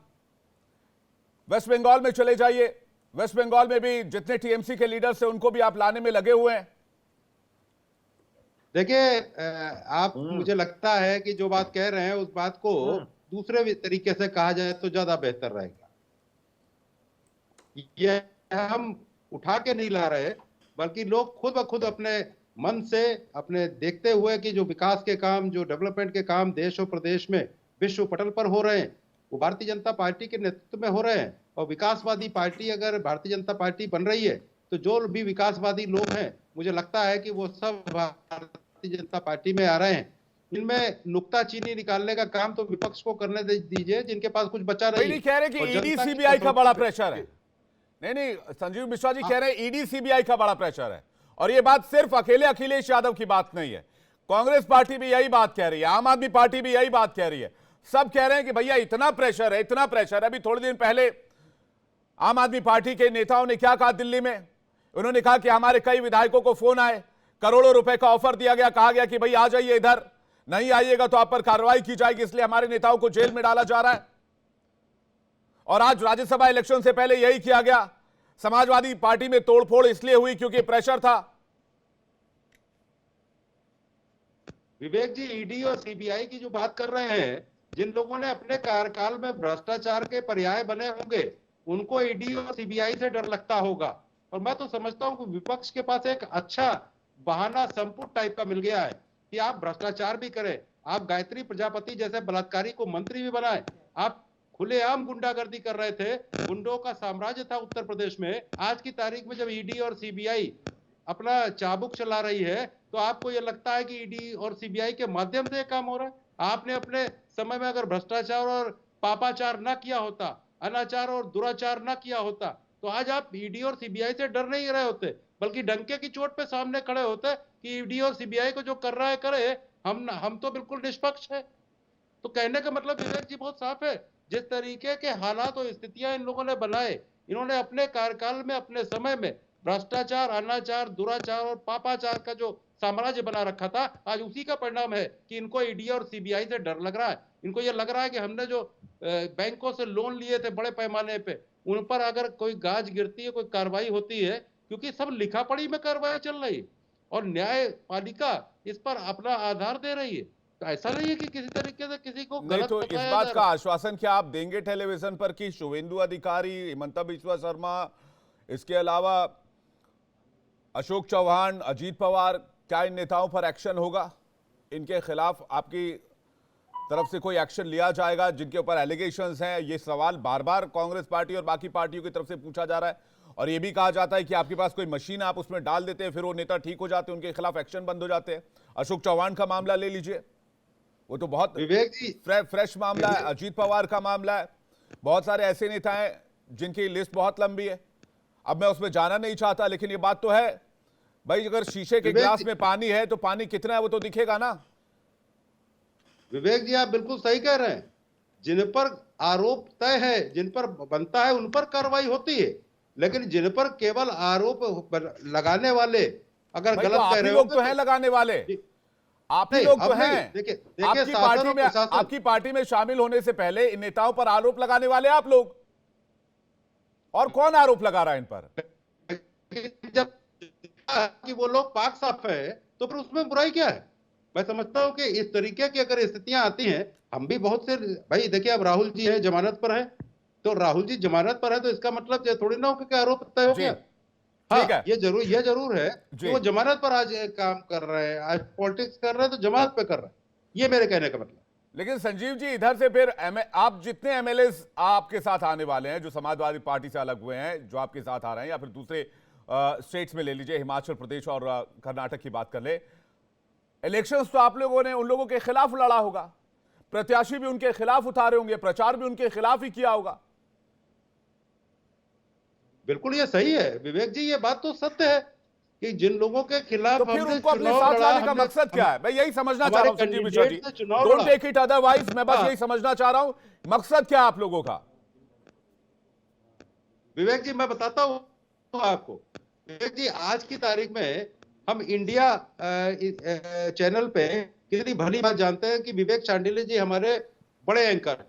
वेस्ट बंगाल में चले जाइए, वेस्ट बंगाल में भी जितने टीएमसी के लीडर्स हैं उनको भी आप लाने में लगे हुए हैं। देखिए आप मुझे लगता है कि जो बात कह रहे हैं उस बात को दूसरे तरीके से कहा जाए तो ज्यादा बेहतर रहेगा। ये हम उठा के नहीं ला रहे, बल्कि लोग खुद ब खुद अपने मन से अपने देखते हुए कि जो विकास के काम, जो डेवलपमेंट के काम देश और प्रदेश में विश्व पटल पर हो रहे हैं वो भारतीय जनता पार्टी के नेतृत्व में हो रहे हैं। और विकासवादी पार्टी अगर भारतीय जनता पार्टी बन रही है तो जो भी विकासवादी लोग हैं मुझे लगता है कि वो सब भारतीय जनता पार्टी में आ रहे हैं। इनमें नुक्ताचीनी निकालने का काम तो विपक्ष को करने दीजिए जिनके पास कुछ बचा नहीं। कह रहे कि ईडी सीबीआई का बड़ा प्रेशर है। नहीं, संजीव मिश्रा जी कह रहे हैं ईडी सीबीआई का बड़ा प्रेशर है, और ये बात सिर्फ अकेले अखिलेश यादव की बात नहीं है, कांग्रेस पार्टी भी यही बात कह रही है, आम आदमी पार्टी भी यही बात कह रही है। सब कह रहे हैं कि भैया इतना प्रेशर है, इतना प्रेशर है। अभी थोड़े दिन पहले आम आदमी पार्टी के नेताओं ने क्या कहा दिल्ली में? उन्होंने कहा कि हमारे कई विधायकों को फोन आए, करोड़ों रुपए का ऑफर दिया गया, कहा गया कि भाई आ जाइए इधर, नहीं आइएगा तो आप पर कार्रवाई की जाएगी, इसलिए हमारे नेताओं को जेल में डाला जा रहा है। और आज राज्यसभा इलेक्शन से पहले यही किया गया। समाजवादी पार्टी में तोड़फोड़ इसलिए हुई क्योंकि प्रेशर था। विवेक जी, ईडी और सीबीआई की जो बात कर रहे हैं, जिन लोगों ने अपने कार्यकाल में भ्रष्टाचार के पर्याय बने होंगे, उनको ईडी और सीबीआई से डर लगता होगा। और मैं तो समझता हूं कि विपक्ष के पास एक अच्छा बहाना संपुट टाइप का मिल गया है कि आप भ्रष्टाचार भी करें, आप गायत्री प्रजापति जैसे बलात्कारी को मंत्री भी बनाए, आप खुलेआम गुंडागर्दी कर रहे थे, गुंडों का साम्राज्य था उत्तर प्रदेश में। आज की तारीख में जब ईडी और सीबीआई अपना चाबुक चला रही है, तो आपको यह लगता है कि ईडी और सीबीआई के माध्यम से काम हो रहा है? आपने अपने समय में अगर भ्रष्टाचार और पापाचार न किया होता, अनाचार और दुराचार न किया होता, तो आज आप ईडी और सीबीआई से डर नहीं रहे होते, बल्कि डंके की चोट पे सामने खड़े होते कि ईडी और सीबीआई को जो कर रहा है करे, हम तो बिल्कुल निष्पक्ष है। तो कहने का मतलब विवेक जी बहुत साफ है, जिस तरीके के हालात और स्थितियां इन लोगों ने बनाए, इन्होंने अपने कार्यकाल में, अपने समय में भ्रष्टाचार, अनाचार, दुराचार और पापाचार का जो साम्राज्य बना रखा था, आज उसी का परिणाम है कि इनको ईडी और सीबीआई से डर लग रहा है। इनको ये लग रहा है कि हमने जो बैंकों से लोन लिए थे बड़े पैमाने पे, उन पर अगर कोई गाज गिरती है, कोई कार्रवाई होती है, क्योंकि सब लिखा पढ़ी में कार्रवाई चल रही है और न्यायपालिका इस पर अपना आधार दे रही है। तो ऐसा नहीं है कि किसी तरीके से किसी को नहीं, गलत तो इस बात का आश्वासन क्या आप देंगे टेलीविजन पर कि शुभेंदु अधिकारी, हिमंता बिस्वा शर्मा, इसके अलावा अशोक चौहान, अजीत पवार, क्या इन नेताओं पर एक्शन होगा? इनके खिलाफ आपकी तरफ से कोई एक्शन लिया जाएगा जिनके ऊपर एलिगेशंस हैं? ये सवाल बार बार कांग्रेस पार्टी और बाकी पार्टियों की तरफ से पूछा जा रहा है और ये भी कहा जाता है कि आपके पास कोई मशीन, आप उसमें डाल देते हैं, फिर वो नेता ठीक हो जाते हैं, उनके खिलाफ एक्शन बंद हो जाते हैं। अशोक चौहान का मामला ले लीजिए, वो तो बहुत विवेक जी फ्रेश मामला है। अजीत पवार का मामला है। बहुत सारे ऐसे नेता हैं जिनकी लिस्ट बहुत लंबी है। अब मैं उसमें जाना नहीं चाहता, लेकिन ये बात तो है भाई, अगर शीशे के गिलास में पानी है तो पानी कितना है वो तो दिखेगा ना। विवेक जी, आप बिल्कुल सही कह रहे हैं। जिन पर आरोप तय है, जिन पर बनता है, उन पर कार्रवाई होती है, लेकिन जिन पर केवल आरोप लगाने वाले अगर गलत कह रहे हो, लोग तो हैं लगाने वाले, आप ही लोग तो हैं। देखिए आपकी पार्टी में शामिल होने से पहले इन नेताओं पर आरोप लगाने वाले आप लोग, और कौन आरोप लगा रहा है इन पर? जब कि वो लोग पाक साफ है तो फिर उसमें बुराई क्या है? मैं समझता हूं कि इस तरीके की अगर स्थितियां आती हैं, हम भी बहुत से भाई देखिए, अब राहुल जी है जमानत पर है, तो राहुल जी जमानत पर है तो इसका मतलब ये थोड़ी ना हो कि आरोप तय हो गया। हाँ, ये जरूर है कि वो जमानत पर आज काम कर रहे हैं, आज पॉलिटिक्स कर रहे हैं, तो जमानत पे कर रहे हैं, ये मेरे कहने का मतलब। लेकिन संजीव जी, इधर से फिर आप जितने एमएलए आपके साथ आने वाले हैं, जो समाजवादी पार्टी से अलग हुए हैं, जो आपके साथ आ रहे हैं, या फिर दूसरे स्टेट्स में ले लीजिए, हिमाचल प्रदेश और कर्नाटक की बात कर ले, इलेक्शंस तो आप लोगों ने उन लोगों के खिलाफ लड़ा होगा, प्रत्याशी भी उनके खिलाफ उतारे होंगे, प्रचार भी उनके खिलाफ ही किया होगा। बिल्कुल ये सही है विवेक जी, ये बात तो सत्य है कि जिन लोगों के खिलाफ तो फिर उनको अपने साथ लाने का मकसद क्या है? मैं यही समझना चाह रहा हूं Sanjeev Mishra ji, don't take it otherwise, मैं बस यही समझना चाह रहा हूं, मकसद क्या है आप लोगों का? विवेक जी, मैं बताता हूं आपको। विवेक जी, आज की तारीख में हम इंडिया चैनल पे कितनी भली बात जानते हैं कि विवेक शांडिल्य जी हमारे बड़े एंकर हैं।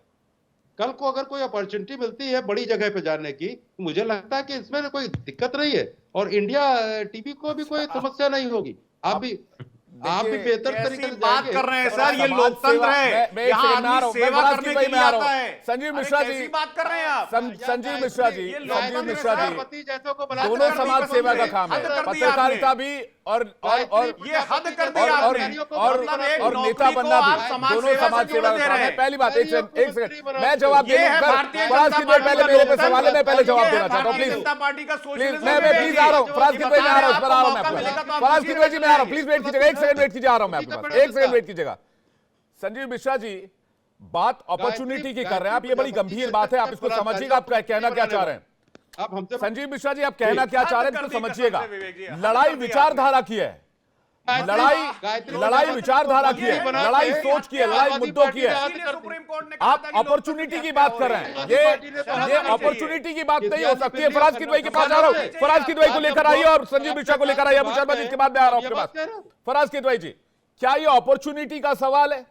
कल को अगर कोई अपॉर्चुनिटी मिलती है बड़ी जगह पे जाने की, तो मुझे लगता है कि इसमें कोई दिक्कत नहीं है और इंडिया टीवी को भी कोई समस्या नहीं होगी। आप भी बेहतर तरीके से बात कर रहे हैं सर, ये लोकतंत्र है, यहाँ आदमी सेवा करने के लिए आता है। संजीव मिश्रा जी, बात कर रहे हैं आप? संजीव मिश्रा जी, दोनों समाज सेवा का काम है, पत्रकारिता भी और ये हद कर दी आपने, और नेता बनना भी, दोनों समाज सेवा का काम है। पहली बात, एक सेकंड मैं जवाब पहले मेरे पे सवाल है, मैं पहले जवाब देना चाहता हूँ, प्लीज मैं प्लीज आ रहा हूँ, फराज किदवई में आ रहा हूँ, फराज किदवई जी में आ रहा हूँ, प्लीज वेट कीजिएगा, एक सेकंड वेट कीजिए, आ रहा हूं मैं आपके पास, एक सेकंड वेट कीजिएगा। संजीव मिश्रा जी, बात अपॉर्चुनिटी की कर रहे हैं आप, ये बड़ी गंभीर बात है, आप इसको समझिएगा, आप कहना क्या चाह रहे हैं। संजीव मिश्रा जी, आप कहना क्या चाह रहे हैं इसको समझिएगा। लड़ाई विचारधारा की है, लड़ाई विचारधारा की है, लड़ाई सोच की है, लड़ाई मुद्दों की है। सुप्रीम कोर्ट ने कहा आप था कि अपॉर्चुनिटी की बात कर रहे हैं, ये अपॉर्चुनिटी की बात नहीं हो सकती है। फराज किदवई के पास आ रहा हूं, फराज किदवई को लेकर आइए और संजीव मिश्रा को लेकर आइए। अबू शर्मा जी, इसके बाद मैं आ रहा हूं आपके पास। फराज किदवई जी, क्या ये अपॉर्चुनिटी का सवाल है?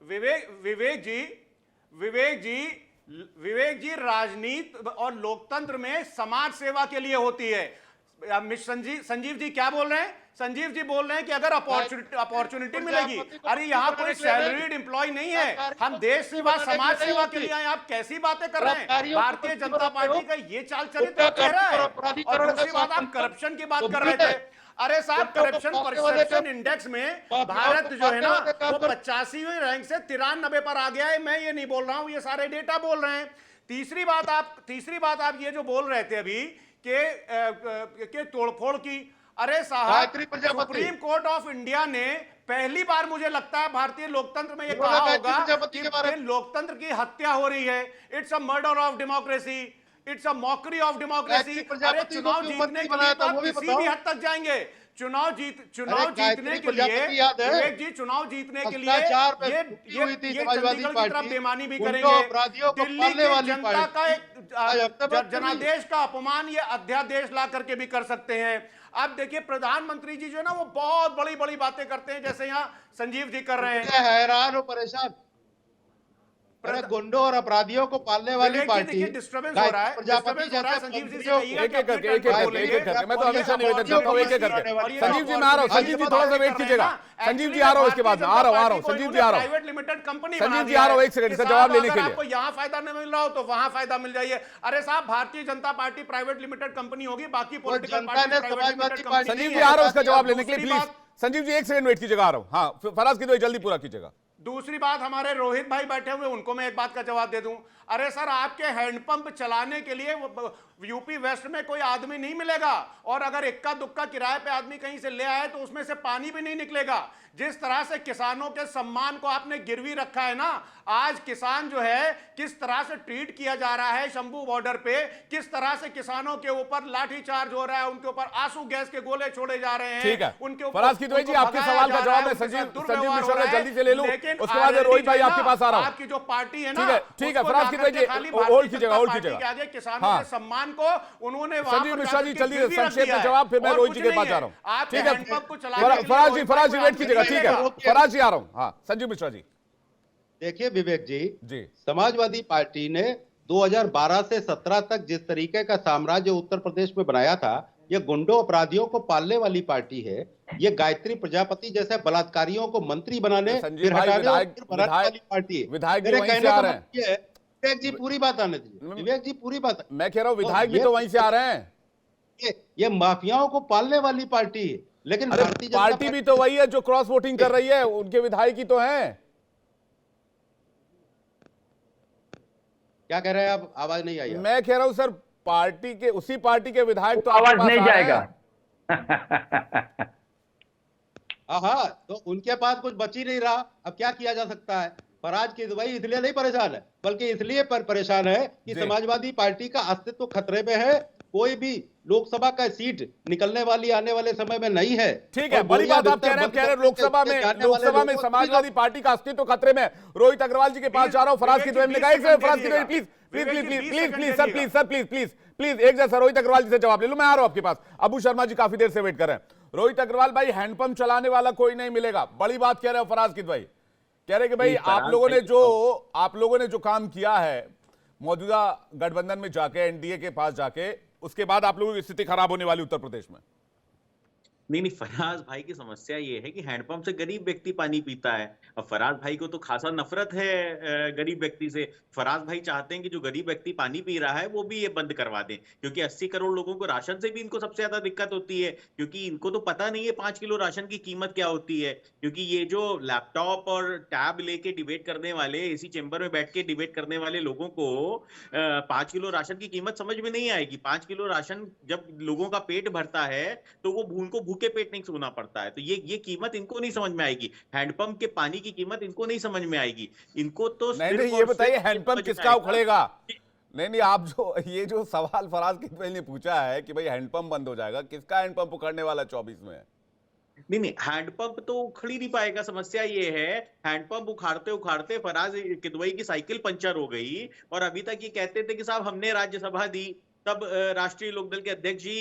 विवेक जी, राजनीति और लोकतंत्र में समाज सेवा के लिए होती है। संजीव जी क्या बोल रहे हैं? संजीव जी बोल रहे हैं कि अगर अपॉर्चुनिटी मिलेगी, अरे यहाँ कोई सैलरीड एम्प्लॉय नहीं है, हम देश सेवा समाज सेवा के लिए आए। आप कैसी बातें कर रहे हैं? भारतीय जनता पार्टी का ये चाल चरित्र कह रहा है। और दूसरी बात, आप करप्शन की बात कर रहे थे। अरे साहब, करप्शन परसेप्शन इंडेक्स में भारत जो है ना वो 85वें रैंक से 93 पर आ गया है। मैं ये नहीं बोल रहा हूं, ये सारे डेटा बोल रहे हैं। तीसरी बात आप ये जो बोल रहे थे अभी के तोड़फोड़ की, अरे साहब, सुप्रीम कोर्ट ऑफ इंडिया ने पहली बार मुझे लगता है भारतीय लोकतंत्र में ये कहा होगा कि लोकतंत्र की हत्या हो रही है। It's a murder of democracy, it's a mockery of democracy. अरे चुनाव जीतने के लिए तो आप किसी भी हद तक जाएंगे। चुनाव जीतने के लिए विवेक जी, चुनाव जीतने के लिए ये चंडीगढ़ की तरफ बेईमानी भी करेंगे। दिल्ली की जनता का एक जनादेश का अपमान ये अध्यादेश ला करके भी कर सकते हैं। अब देखिए, प्रधानमंत्री जी जो है ना वो बहुत बड़ी बड़ी बातें करते हैं, जैसे यहाँ संजीव जी कर रहे हैं। हैरान हो, परेशान। गुंडों और अपराधियों को पालने वाली पार्टी डिस्टर्बेंस हो रहा है। संजीव जी से एक मैं तो हमेशा निवेदन करता हूं, एक करके। संजीव जी मैं आ रहा हूं, संजीव जी थोड़ा सा वेट कीजिएगा। संजीव जी आ रहा हूं, इसके बाद आ रहा हूं। संजीव जी आ रहा हूं, private limited company Sanjeev ji आ रहा हूं, एक सेकंड, इसका जवाब लेने के लिए। आपको यहाँ फायदा नहीं मिल रहा हो तो वहां फायदा मिल जाइए। अरे साहब, Bharatiya Janata party private limited company होगी, बाकी पॉलिटिकल पार्टी। संजीव जी आ रहा हूं, इसका जवाब लेने के लिए प्लीज। संजीव जी एक सेकंड वेट कीजिएगा, आ रहा हूं। हाँ, फराज किदवई जल्दी पूरा कीजिएगा। दूसरी बात, हमारे रोहित भाई बैठे हुए, उनको मैं एक बात का जवाब दे दूं। अरे सर, आपके हैंडपंप चलाने के लिए यूपी वेस्ट में कोई आदमी नहीं मिलेगा, और अगर इक्का दुक्का किराए पे आदमी कहीं से ले आए तो उसमें से पानी भी नहीं निकलेगा। जिस तरह से किसानों के सम्मान को आपने गिरवी रखा है ना, आज किसान जो है किस तरह से ट्रीट किया जा रहा है शंभू बॉर्डर पे, किस तरह से किसानों के ऊपर लाठीचार्ज हो रहा है, उनके ऊपर आंसू गैस के गोले छोड़े जा रहे हैं। ठीक है, उनके ऊपर फराज किदवई जी, आपके सवाल का जवाब मैं संजीव मिश्रा जल्दी से ले लूं, उसके बाद रोहित भाई आपके पास आ रहा हूं। आपकी जो पार्टी है ना, ठीक है, फराज किदवई जी होल्ड कीजिएगा, होल्ड कीजिएगा। आगे किसानों के सम्मान को उन्होंने संजीव मिश्रा जी जल्दी संक्षेप में जवाब, फिर मैं रोहित जी के पास जा रहा हूं। ठीक है, फराज जी वेट कीजिएगा। ठीक है, फराज जी आ रहा हूं। हाँ, संजीव मिश्रा जी। देखिए विवेक जी, समाजवादी पार्टी ने 2012 से 17 तक जिस तरीके का साम्राज्य उत्तर प्रदेश में बनाया था, ये गुंडों अपराधियों को पालने वाली पार्टी है। ये गायत्री प्रजापति जैसे बलात्कारियों को मंत्री बनाने फिर हटाने वाली पार्टी है। विधायक भी वहीं से आ रहे हैं। विवेक जी पूरी बात आने दीजिए। विवेक जी पूरी बात, मैं कह रहा हूँ विधायक भी तो वहीं से आ रहे हैं। ये माफियाओं को पालने वाली पार्टी है, लेकिन पार्टी भी तो वही है जो क्रॉस वोटिंग कर रही है, उनके विधायक ही तो हैं। क्या कह रहे हैं आप? आवाज नहीं आई। मैं कह रहा हूं सर, पार्टी के उसी पार्टी के विधायक तो आवाज नहीं जाएगा। हाँ, तो उनके पास कुछ बच ही नहीं रहा। अब क्या किया जा सकता है? फराज किदवई इसलिए नहीं परेशान है, बल्कि इसलिए परेशान है कि समाजवादी पार्टी का अस्तित्व खतरे में है। कोई भी लोकसभा का सीट निकलने वाली आने वाले समय में नहीं है। ठीक है, बड़ी बात आप कह रहे हैं। लोकसभा में समाजवादी पार्टी का अस्तित्व खतरे में। रोहित अग्रवाल जी के पास जा रहा हूं। फराज किदवई ने कहा, फराज किदवई प्लीज एक जैसा रोहित अग्रवाल जी से जवाब ले लूं। मैं आ रहा हूं आपके पास। अबू शर्मा जी काफी देर से वेट कर रहे हैं। रोहित अग्रवाल भाई, हैंडपंप चलाने वाला कोई नहीं मिलेगा, बड़ी बात कह रहे हो फराज किदवई। कह रहे कि भाई आप लोगों ने जो काम किया है मौजूदा गठबंधन में जाके, एनडीए के पास जाके, उसके बाद आप लोगों की स्थिति खराब होने वाली उत्तर प्रदेश में। नहीं, फराज भाई की समस्या ये है कि हैंडपंप से गरीब व्यक्ति पानी पीता है। और फराज भाई को तो खासा नफरत है गरीब व्यक्ति से। फराज भाई चाहते हैं कि जो गरीब व्यक्ति पानी पी रहा है वो भी ये बंद करवा दें, क्योंकि 80 करोड़ लोगों को राशन से भी इनको सबसे ज्यादा दिक्कत होती है, क्योंकि इनको तो पता नहीं है 5 किलो राशन की कीमत क्या होती है। क्योंकि ये जो लैपटॉप और टैब लेके डिबेट करने वाले, इसी चेंबर में बैठ के डिबेट करने वाले लोगों को 5 किलो राशन की कीमत समझ में नहीं आएगी। 5 किलो राशन जब लोगों का पेट भरता है तो वो उनको भूखे पेट नहीं सोना पड़ता है। तो ये कीमत इनको नहीं समझ में आएगी। हैंडपंप के पानी की कीमत इनको नहीं समझ में आएगी। इनको तो नहीं, ये बताइए हैंडपंप किसका उखड़ेगा? नहीं, आप ये जो सवाल फराज किदवई ने पूछा है कि भाई हैंडपंप बंद हो जाएगा, किसका हैंडपंप उखड़ने वाला 24 में? नहीं, हैंडपंप तो उखड़ ही नहीं पाएगा। समस्या ये है, हैंडपंप उखाड़ते उखाड़ते फराज किदवई की साइकिल पंचर हो गई, और अभी तक ये कहते थे कि साहब हमने राज्यसभा दी, तब राष्ट्रीय लोकदल के अध्यक्ष जी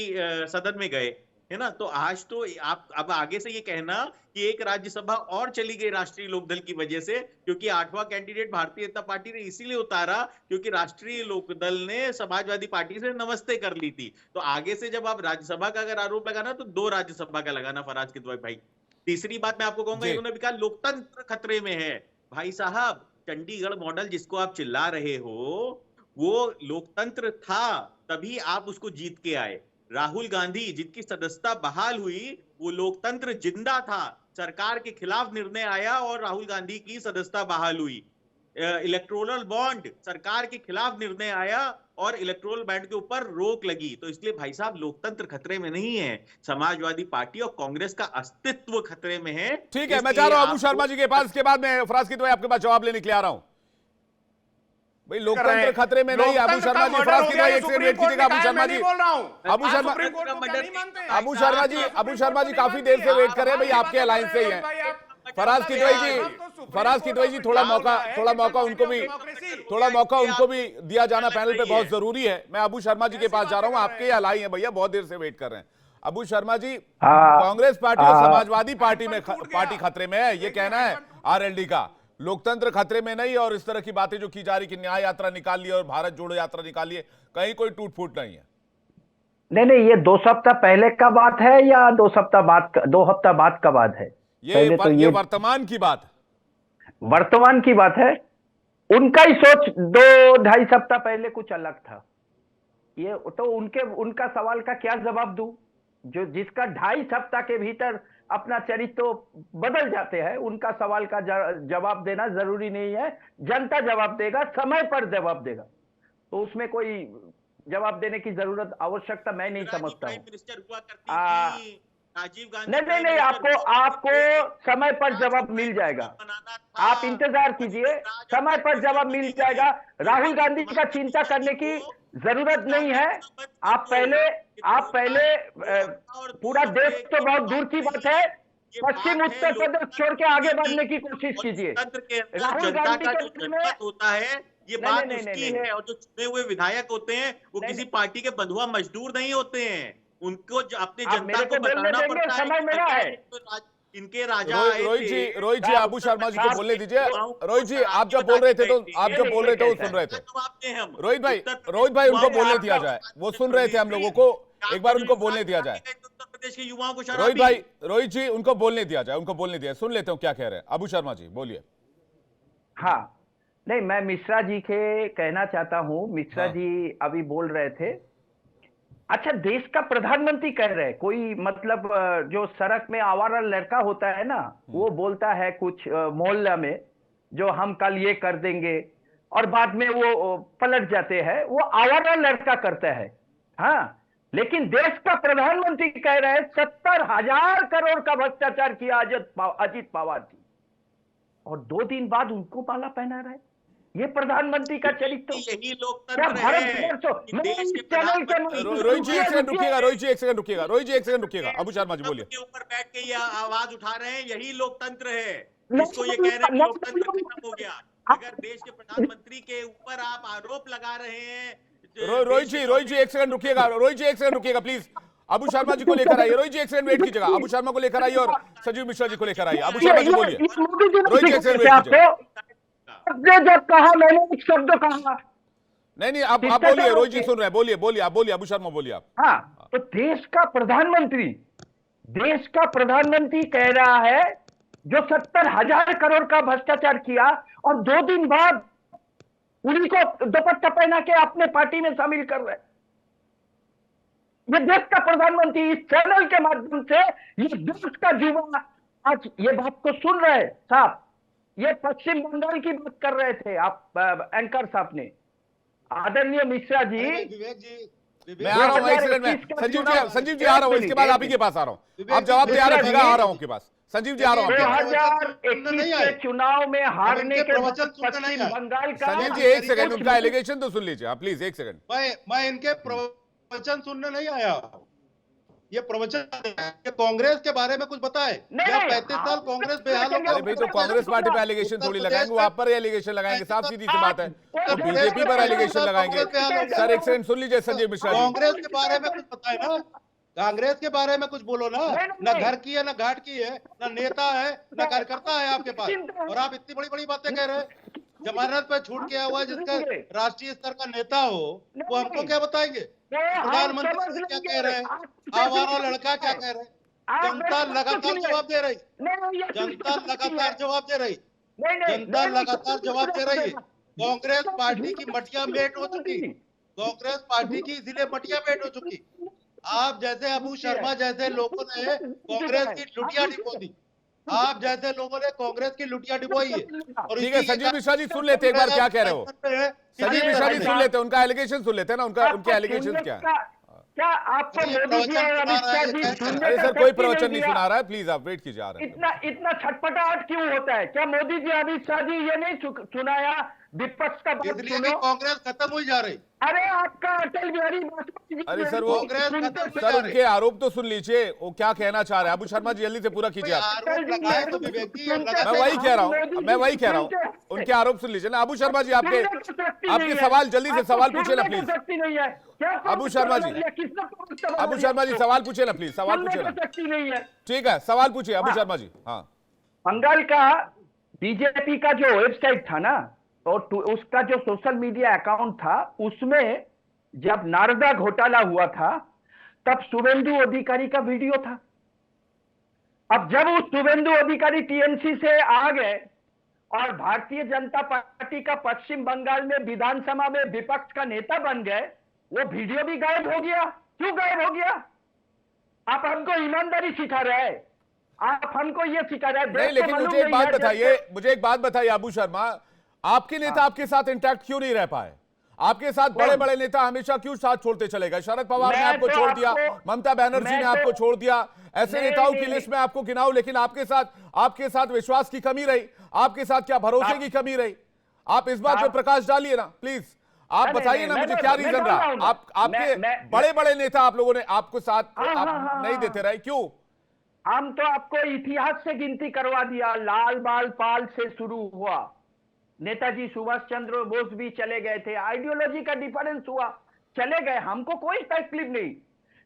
सदन में गए, है ना। तो आज तो आप अब आगे से ये कहना कि एक राज्यसभा और चली गई राष्ट्रीय लोकदल की वजह से, क्योंकि 8वां कैंडिडेट भारतीय जनता पार्टी ने इसीलिए उतारा क्योंकि राष्ट्रीय लोकदल ने समाजवादी पार्टी से नमस्ते कर ली थी। तो आगे से जब आप राज्यसभा का अगर आरोप लगाना तो 2 राज्यसभा का लगाना फराज किदवई भाई। तीसरी बात मैं आपको कहूंगा, इन्होंने भी कहा लोकतंत्र खतरे में है। भाई साहब, चंडीगढ़ मॉडल जिसको आप चिल्ला रहे हो वो लोकतंत्र था, तभी आप उसको जीत के आए। राहुल गांधी जिनकी सदस्यता बहाल हुई, वो लोकतंत्र जिंदा था, सरकार के खिलाफ निर्णय आया और राहुल गांधी की सदस्यता बहाल हुई। इलेक्टोरल बॉन्ड, सरकार के खिलाफ निर्णय आया और इलेक्टोरल बॉन्ड के ऊपर रोक लगी। तो इसलिए भाई साहब, लोकतंत्र खतरे में नहीं है, समाजवादी पार्टी और कांग्रेस का अस्तित्व खतरे में है। ठीक है, मैं जा रहा हूं अबू शर्मा जी के पास, इसके बाद मैं फराज किदवई आपके पास जवाब लेने के लिए आ रहा हूं। भाई लोकतंत्र खतरे में नहीं। अबू शर्मा जी, फराज किदवई एक सेकंड वेट कीजिएगा। अबू शर्मा जी, अबू शर्मा जी काफी देर से वेट कर रहे हैं। भाई आपके अलायंस से ही हैं फराज किदवई जी, थोड़ा मौका उनको भी दिया जाना पैनल पे बहुत जरूरी है। मैं अबू शर्मा जी के पास जा रहा हूं, आपके अलाई हैं भैया, बहुत देर से वेट कर रहे हैं। अबू शर्मा जी, कांग्रेस पार्टी और समाजवादी पार्टी खतरे में है, ये कहना है आरएलडी का। लोकतंत्र खतरे में नहीं, और इस तरह की बातें जो की जा रही कि न्याय यात्रा निकाली और भारत जोड़ो यात्रा निकाली है, कहीं कोई टूट फूट नहीं है। नहीं, ये 2 सप्ताह पहले का बात है या 2 हफ्ता बाद का बात है? ये वर्तमान की बात है। वर्तमान की बात है। उनका ही सोच 2-2.5 सप्ताह पहले कुछ अलग था। ये तो उनका सवाल का क्या जवाब दूं, जो जिसका 2.5 सप्ताह के भीतर अपना चरित्र तो बदल जाते हैं। उनका सवाल का जवाब देना जरूरी नहीं है, जनता जवाब देगा, समय पर जवाब देगा। तो उसमें कोई जवाब देने की जरूरत, आवश्यकता मैं नहीं समझता हूँ। नहीं, आपको समय पर जवाब मिल जाएगा। आप इंतजार कीजिए, समय पर जवाब मिल जाएगा। राहुल गांधी का चिंता करने की जरूरत नहीं है। आप पहले पूरा देश तो बहुत दूर की बात है, पश्चिम उत्तर प्रदेश छोड़ के आगे बढ़ने की कोशिश कीजिए। राहुल गांधी का होता है, ये बात उसकी है, और जो चुने हुए विधायक होते हैं वो किसी पार्टी के बंधुआ मजदूर नहीं होते हैं। उनको अपनी जनता को बताना पड़ता है, समय मेरा है। इनके राजा रोहित जी, अबू शर्मा जी को बोलने दीजिए। रोहित जी, आप जो बोल रहे थे वो सुन रहे थे। रोहित भाई उनको बोलने दिया जाए, वो सुन रहे थे हम लोगों को, एक बार उनको बोलने दिया जाए। उत्तर प्रदेश के युवाओं को रोहित जी, उनको बोलने दिया जाए, सुन लेते हो क्या कह रहे हैं। अबू शर्मा जी बोलिए। हाँ, नहीं, मैं मिश्रा जी के कहना चाहता हूँ। मिश्रा जी अभी बोल रहे थे, अच्छा देश का प्रधानमंत्री कह रहे हैं, कोई मतलब जो सड़क में आवारा लड़का होता है ना, वो बोलता है कुछ मोहल्ला में, जो हम कल ये कर देंगे, और बाद में वो पलट जाते हैं, वो आवारा लड़का करता है। हाँ, लेकिन देश का प्रधानमंत्री कह रहे हैं 70,000 करोड़ का भ्रष्टाचार किया अजित पवार जी, और 2 दिन बाद उनको माला पहना रहा है। ये प्रधानमंत्री का चरित्र, यही लोकतंत्र क्या भारत है। रोहित जी एक सेकंड रुकिएगा। अबू शर्मा जी बोलिए। के ऊपर बैठ के ये आवाज उठा रहे हैं, यही लोकतंत्र है, जिसको ये कह रहे हैं लोकतंत्र खत्म हो गया। अगर देश के प्रधानमंत्री के ऊपर आप आरोप लगा रहे हैं, रोहित जी एक सेकंड रुकिएगा प्लीज। अबू शर्मा जी को लेकर आइए। रोहित जी एक सेकंड वेट कीजिएगा, अबू शर्मा को लेकर आइए और संजीव मिश्रा जी को लेकर आइए। अबू शर्मा जी बोलिए। रोहित जी एक सेकंड वेट कीजिए। जब कहा मैंने एक शब्द कहा, नहीं, आप बोलिए। रोहित जी सुन रहे हैं, बोलिए आप बोलिए। अबू शर्मा बोलिए आप। हाँ, तो देश का प्रधानमंत्री कह रहा है जो 70,000 करोड़ का भ्रष्टाचार किया, और 2 दिन बाद उन्हीं को दुपट्टा पहना के अपने पार्टी में शामिल कर रहे। ये देश का प्रधानमंत्री इस चैनल के माध्यम से ये देश का युवा आज ये बात को सुन रहे साहब। ये पश्चिम बंगाल की बात कर रहे थे आप एंकर साहब ने, आदरणीय मिश्रा जी। मैं आ रहा हूं, एक सेकंड में। संजीव जी आ रहा हूं, इसके बाद आप ही के पास आ रहा हूं। आप जवाब तैयार रखिएगा, आ रहा हूं आपके पास। संजीव जी आ रहा हूं। 2021 के चुनाव में हारने के बाद पश्चिम बंगाल का। संजीव जी एक सेकंड, उनका एलिगेशन तो सुन लीजिए आप प्लीज, एक सेकंड। मैं इनके प्रवचन सुनने नहीं आया। ये प्रवचन ये कांग्रेस के बारे में कुछ बताए या 35 साल कांग्रेस बेहाल हो अरे भाई, तो कांग्रेस पार्टी पे एलिगेशन थोड़ी लगाएंगे, वो आप पर एलिगेशन लगाएंगे, साफ सीधी सी बात है। तो बीजेपी पर एलिगेशन लगाएंगे। सर एक सेकंड सुन लीजिए संजीव मिश्रा जी। कांग्रेस के बारे में कुछ बताए ना, कांग्रेस के बारे में कुछ बोलो ना। ना घर की है, ना घाट की है, ना नेता है, ना कार्यकर्ता है आपके पास, और आप इतनी बड़ी बड़ी बातें कह रहे हैं। जमानत पर छूट गया हुआ जिसका राष्ट्रीय स्तर का नेता हो, वो हमको क्या बताएंगे? प्रधानमंत्री क्या कह रहे हैं, आवारा लड़का क्या कह रहे हैं? जनता लगातार जवाब दे रही, जनता लगातार जवाब दे रही, जनता लगातार जवाब दे रही है। कांग्रेस पार्टी की मटिया मेट हो चुकी, कांग्रेस पार्टी की इसीलिए मटिया मेट हो चुकी। आप जैसे अबू शर्मा जैसे लोगों ने कांग्रेस की लुटिया डिपो दी, आप जैसे लोगों ने कांग्रेस की लुटिया डिपोई है। और ठीक है संजीव मिश्रा जी, सुन लेते एक बार क्या कह रहे हो। संजीव मिश्रा जी सुन लेते, उनका एलिगेशन सुन लेते हैं ना, उनके एलिगेशन क्या है। क्या आपको मोदी जी और अमित शाह जी सुनने अरे का सर कोई शक्ति प्रवचन नहीं दिया? सुना रहा है, प्लीज आप वेट कीजिए, आ रहे हैं। इतना छटपटाहट क्यों होता है? क्या मोदी जी अमित शाह जी ये नहीं सुनाया विपक्ष का बात इसलिए सुनो? कांग्रेस खत्म हुई जा रही। अरे आपका अटल बिहारी वाजपेयी जी अरे सर वो सर उनके आरोप तो सुन लीजिए, वो क्या कहना चाह रहे हैं। अबू शर्मा जी जल्दी से पूरा कीजिए आप। मैं वही कह रहा हूँ, उनके आरोप सुन लीजिए ना। अबू शर्मा जी आपके सवाल जल्दी से सवाल पूछे ना प्लीज। अबू शर्मा जी सवाल पूछे ना प्लीज, सवाल पूछे ना। ठीक है सवाल पूछिए अबू शर्मा जी। हाँ, बंगाल का बीजेपी का जो वेबसाइट था ना, और उसका जो सोशल मीडिया अकाउंट था, उसमें जब नारदा घोटाला हुआ था तब शुभेंदु अधिकारी का वीडियो था। अब जब उस शुभेंदु अधिकारी टीएमसी से आ गए और भारतीय जनता पार्टी का पश्चिम बंगाल में विधानसभा में विपक्ष का नेता बन गए, वो वीडियो भी गायब हो गया। क्यों गायब हो गया? आप हमको ईमानदारी सिखा रहे हैं, आप हमको ये सिखा रहे हैं। नहीं लेकिन मुझे एक बात बताइए अबू शर्मा, आपके नेता आपके साथ इंटैक्ट क्यों नहीं रह पाए? आपके साथ बड़े बड़े नेता हमेशा क्यों साथ छोड़ते चले गए? शरद पवार ने आपको छोड़ दिया, ममता बनर्जी ने आपको छोड़ दिया, ऐसे नेताओं की लिस्ट में आपको गिनाऊं, लेकिन आपके साथ विश्वास की कमी रही, आपके साथ क्या भरोसे की कमी रही? आप इस बात पे प्रकाश डालिए ना प्लीज। आप बताइए ना मुझे क्या रीजन रहा? आपके बड़े बड़े नेता आप लोगों ने आपको साथ नहीं देते रहे, क्यों? हम तो आपको इतिहास से गिनती करवा दिया। लाल बाल पाल से शुरू हुआ, नेताजी सुभाष चंद्र बोस भी चले गए थे, आइडियोलॉजी का डिफरेंस हुआ, चले गए, हमको कोई तकलीफ नहीं।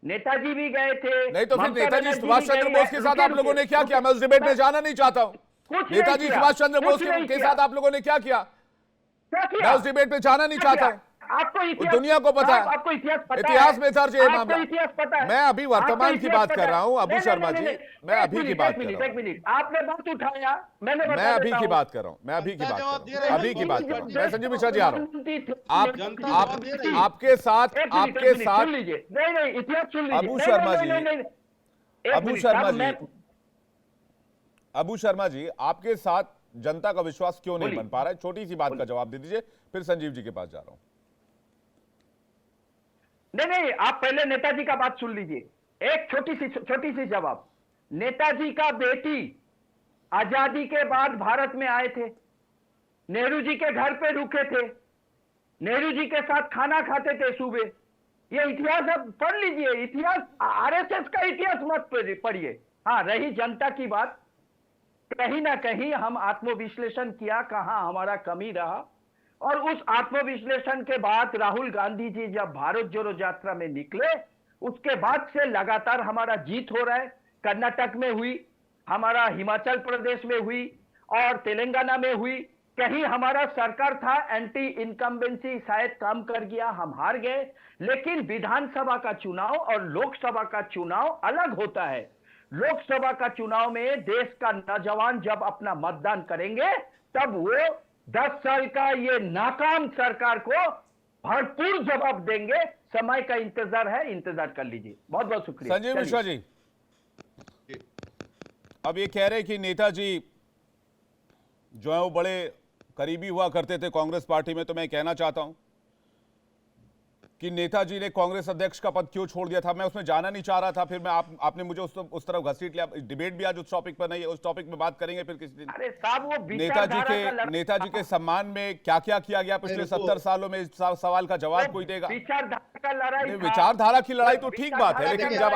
नेताजी भी गए थे। नहीं तो फिर नेताजी सुभाष चंद्र बोस के साथ आप लोगों ने क्या किया? मैं उस डिबेट में जाना नहीं चाहता हूँ। नेताजी सुभाष चंद्र बोस के साथ आप लोगों ने क्या किया? मैं उस डिबेट में जाना नहीं चाहता हूँ। आपको दुनिया को पता है, आपको इतिहास में दर्ज है मामला। इतिहास पता है। मैं अभी वर्तमान की बात कर रहा हूँ अबू शर्मा जी, मैं अभी की बात कर रहा हूँ। एक मिनट, आपने बात उठाया, मैं अभी की बात कर रहा हूँ, मैं संजीव मिश्रा जी आ रहा हूँ। आपके साथ नहीं इतिहास सुन लीजिए अबू शर्मा जी आपके साथ जनता का विश्वास क्यों नहीं बन पा रहा है? छोटी सी बात का जवाब दे दीजिए, फिर संजीव जी के पास जा रहा हूं। नहीं, आप पहले नेताजी का बात सुन लीजिए। एक छोटी सी जवाब। नेताजी का बेटी आजादी के बाद भारत में आए थे, नेहरू जी के घर पे रुके थे, नेहरू जी के साथ खाना खाते थे सुबह। ये इतिहास अब पढ़ लीजिए, इतिहास आरएसएस का इतिहास मत पढ़िए। हाँ, रही जनता की बात, कहीं ना कहीं हम आत्मविश्लेषण किया, कहां हमारा कमी रहा, और उस आत्मविश्लेषण के बाद राहुल गांधी जी जब भारत जोड़ो यात्रा में निकले, उसके बाद से लगातार हमारा जीत हो रहा है। कर्नाटक में हुई, हमारा हिमाचल प्रदेश में हुई और तेलंगाना में हुई। कहीं हमारा सरकार था एंटी इनकम्बेंसी शायद काम कर गया, हम हार गए। लेकिन विधानसभा का चुनाव और लोकसभा का चुनाव अलग होता है। लोकसभा का चुनाव में देश का नौजवान जब अपना मतदान करेंगे, तब वो 10 साल का ये नाकाम सरकार को भरपूर जवाब देंगे। समय का इंतजार है, इंतजार कर लीजिए। बहुत बहुत शुक्रिया। संजीव मिश्रा जी, अब ये कह रहे कि नेताजी जो है वो बड़े करीबी हुआ करते थे कांग्रेस पार्टी में, तो मैं कहना चाहता हूं कि नेताजी ने कांग्रेस अध्यक्ष का पद क्यों छोड़ दिया था। मैं उसमें जाना नहीं चाह रहा था, फिर मैं आपने मुझे उस तरफ घसीट लिया। डिबेट भी आज उस टॉपिक पर नहीं है, उस टॉपिक में बात करेंगे फिर किसी दिन। अरे साहब वो नेताजी के सम्मान में क्या क्या किया गया पिछले 70 सालों में, इस सवाल का जवाब कोई देगा? विचारधारा का लड़ाई, विचारधारा की लड़ाई तो ठीक बात है, लेकिन जब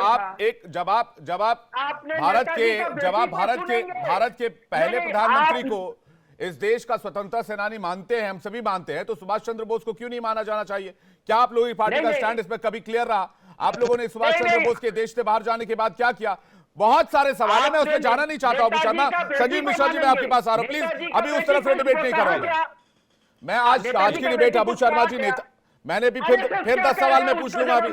आप भारत के पहले प्रधानमंत्री को इस देश का स्वतंत्रता सेनानी मानते हैं, हम सभी मानते हैं, तो सुभाष चंद्र बोस को क्यों नहीं माना जाना चाहिए? क्या आप लोगों की पार्टी का स्टैंड इस पर कभी क्लियर रहा? आप लोगों ने सुभाष चंद्र बोस के देश से बाहर जाने के बाद क्या किया? बहुत सारे सवाल है, मैं उसमें जाना नहीं चाहता हूं शर्मा। संजीव मिश्रा जी, मैं आपके पास आ रहा हूं, प्लीज अभी उस तरफ से डिबेट नहीं कर रहा हूं मैं। आज की डिबेट अबू शर्मा जी नेता, मैंने भी फिर 10 सवाल मैं पूछ लूंगा अभी।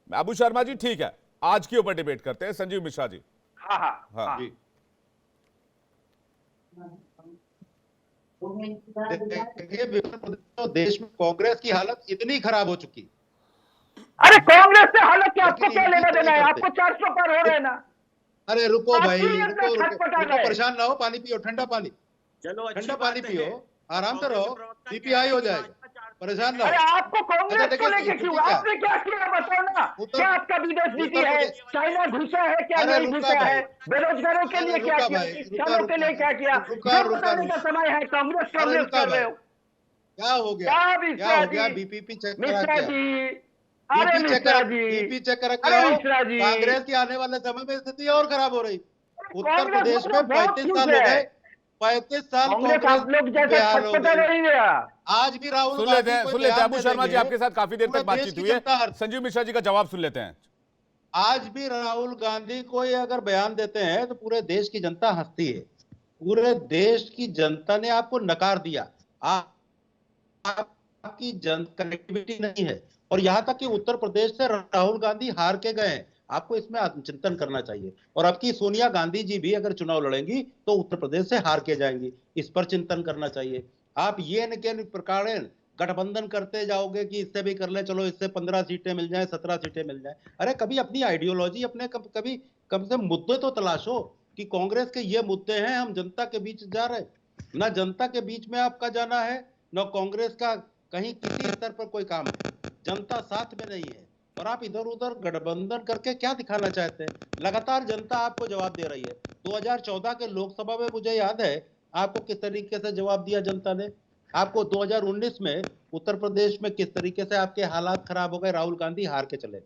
अबू शर्मा जी ठीक है, आज के ऊपर डिबेट करते हैं। संजीव मिश्रा जी। हाँ जी। देश में कांग्रेस की हालत इतनी खराब हो चुकी। अरे कांग्रेस से हालत क्या, आपको क्या लेना देना है? आपको 400 पार हो रहे हैं ना। अरे रुको भाई, रुको, परेशान ना हो, पानी पियो, ठंडा पानी, चलो ठंडा पानी पियो, आराम से रहो, बीपी हाई हो जाएगा, परेशान ना हो। अरे आपको कांग्रेस को लेके क्यों? आपने क्या किया बताओ ना। क्या आपका विदेश नीति है? चाइना घुसा है क्या नहीं घुसा है? बेरोजगारों के लिए क्या किया? किसानों के लिए क्या किया? बताने का समय है। कांग्रेस कर रहे हो। क्या हो गया? बीपीपी चेक मिश्रा जी, अरे मिश्रा जी, बीपी चेक करा क्या? कांग्रेस की आने वाले समय में स्थिति और खराब हो रही। उत्तर प्रदेश में 35 साल हो गए, 35 साल आप लोग जैसे छटपटा नहीं गया। आज भी राहुल सुन लेते हैं अबू शर्मा जी, आपके साथ काफी देर तक बातचीत हुई है। संजीव मिश्रा जी का जवाब सुन लेते हैं। आज भी राहुल गांधी कोई अगर बयान देते हैं तो पूरे देश की जनता हंसती है। पूरे देश की जनता ने आपको नकार दिया, आपकी कनेक्टिविटी नहीं है, और यहां तक कि उत्तर प्रदेश से राहुल गांधी हार के गए हैं। आपको इसमें आत्मचिंतन करना चाहिए। और अब की सोनिया गांधी जी भी अगर चुनाव लड़ेंगी तो उत्तर प्रदेश से हार के जाएंगी, इस पर चिंतन करना चाहिए। आप ये न के प्रकार गठबंधन करते जाओगे कि इससे भी कर ले, चलो इससे 15 सीटें मिल जाए, 17 सीटें मिल जाए। अरे कभी अपनी आइडियोलॉजी, अपने कभी कम से मुद्दे तो तलाशो कि कांग्रेस के ये मुद्दे हैं, हम जनता के बीच जा रहे। ना जनता के बीच में आपका जाना है, ना कांग्रेस का कहीं किसी स्तर पर कोई काम है। जनता साथ में नहीं है और आप इधर उधर गठबंधन करके क्या दिखाना चाहते हैं? लगातार जनता आपको जवाब दे रही है। 2014 के लोकसभा में मुझे याद है आपको किस तरीके से जवाब दिया जनता ने। आपको 2019 में उत्तर प्रदेश में किस तरीके से आपके हालात खराब हो गए, राहुल गांधी हार के चले।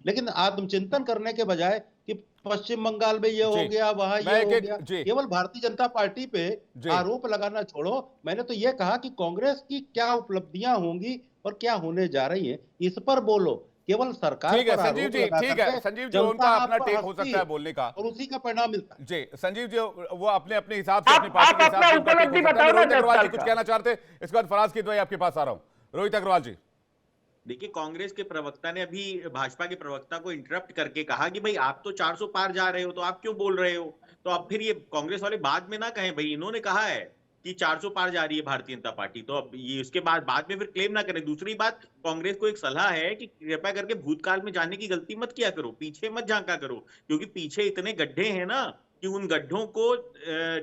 लेकिन आत्मचिंतन करने के बजाय कि पश्चिम बंगाल में ये हो गया, वहां ये हो गया, केवल भारतीय जनता पार्टी पे आरोप लगाना छोड़ो। मैंने तो ये कहा कि कांग्रेस की क्या उपलब्धियां होंगी और क्या होने जा रही है, इस पर बोलो। केवल सरकार ठीक है संजीव जी, ठीक है संजीव जी, उनका अपना टेक हो सकता है बोलने का और उसी का परिणाम मिलता है। जी संजीव जी, वो अपने हिसाब से, अपनी पार्टी के हिसाब से रोहित अग्रवाल जी कुछ कहना चाहते हैं, इसके बाद फराज की आपके पास आ रहा हूँ। रोहित अग्रवाल जी। देखिए, कांग्रेस के प्रवक्ता ने अभी भाजपा के प्रवक्ता को इंटरप्ट करके कहा कि भाई आप तो 400 पार जा रहे हो, तो आप क्यों बोल रहे हो? तो अब फिर ये कांग्रेस वाले बाद में ना कहें भाई इन्होंने कहा है कि 400 पार जा रही है भारतीय जनता पार्टी, तो अब ये उसके बाद में फिर क्लेम ना करें। दूसरी बात, कांग्रेस को एक सलाह है कि कृपया करके भूतकाल में जाने की गलती मत किया करो, पीछे मत झांका करो, क्योंकि पीछे इतने गड्ढे हैं ना कि उन गड्ढों को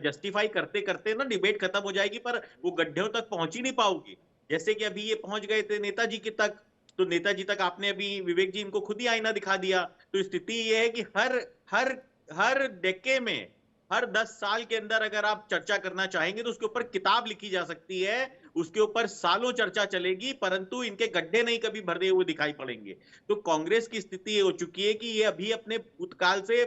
जस्टिफाई करते करते ना डिबेट खत्म हो जाएगी, पर वो गड्ढों तक पहुंच ही नहीं पाओगे। जैसे कि अभी ये पहुंच गए थे नेताजी के तक, तो नेताजी तक आपने अभी विवेक जी इनको खुद ही आईना दिखा दिया। तो स्थिति ये है कि हर डेके में, हर 10 साल के अंदर अगर आप चर्चा करना चाहेंगे तो उसके ऊपर किताब लिखी जा सकती है, उसके ऊपर सालों चर्चा चलेगी, परंतु इनके गड्ढे नहीं कभी भरते हुए दिखाई पड़ेंगे। तो कांग्रेस की स्थिति ये हो चुकी है कि ये अभी अपने भूतकाल से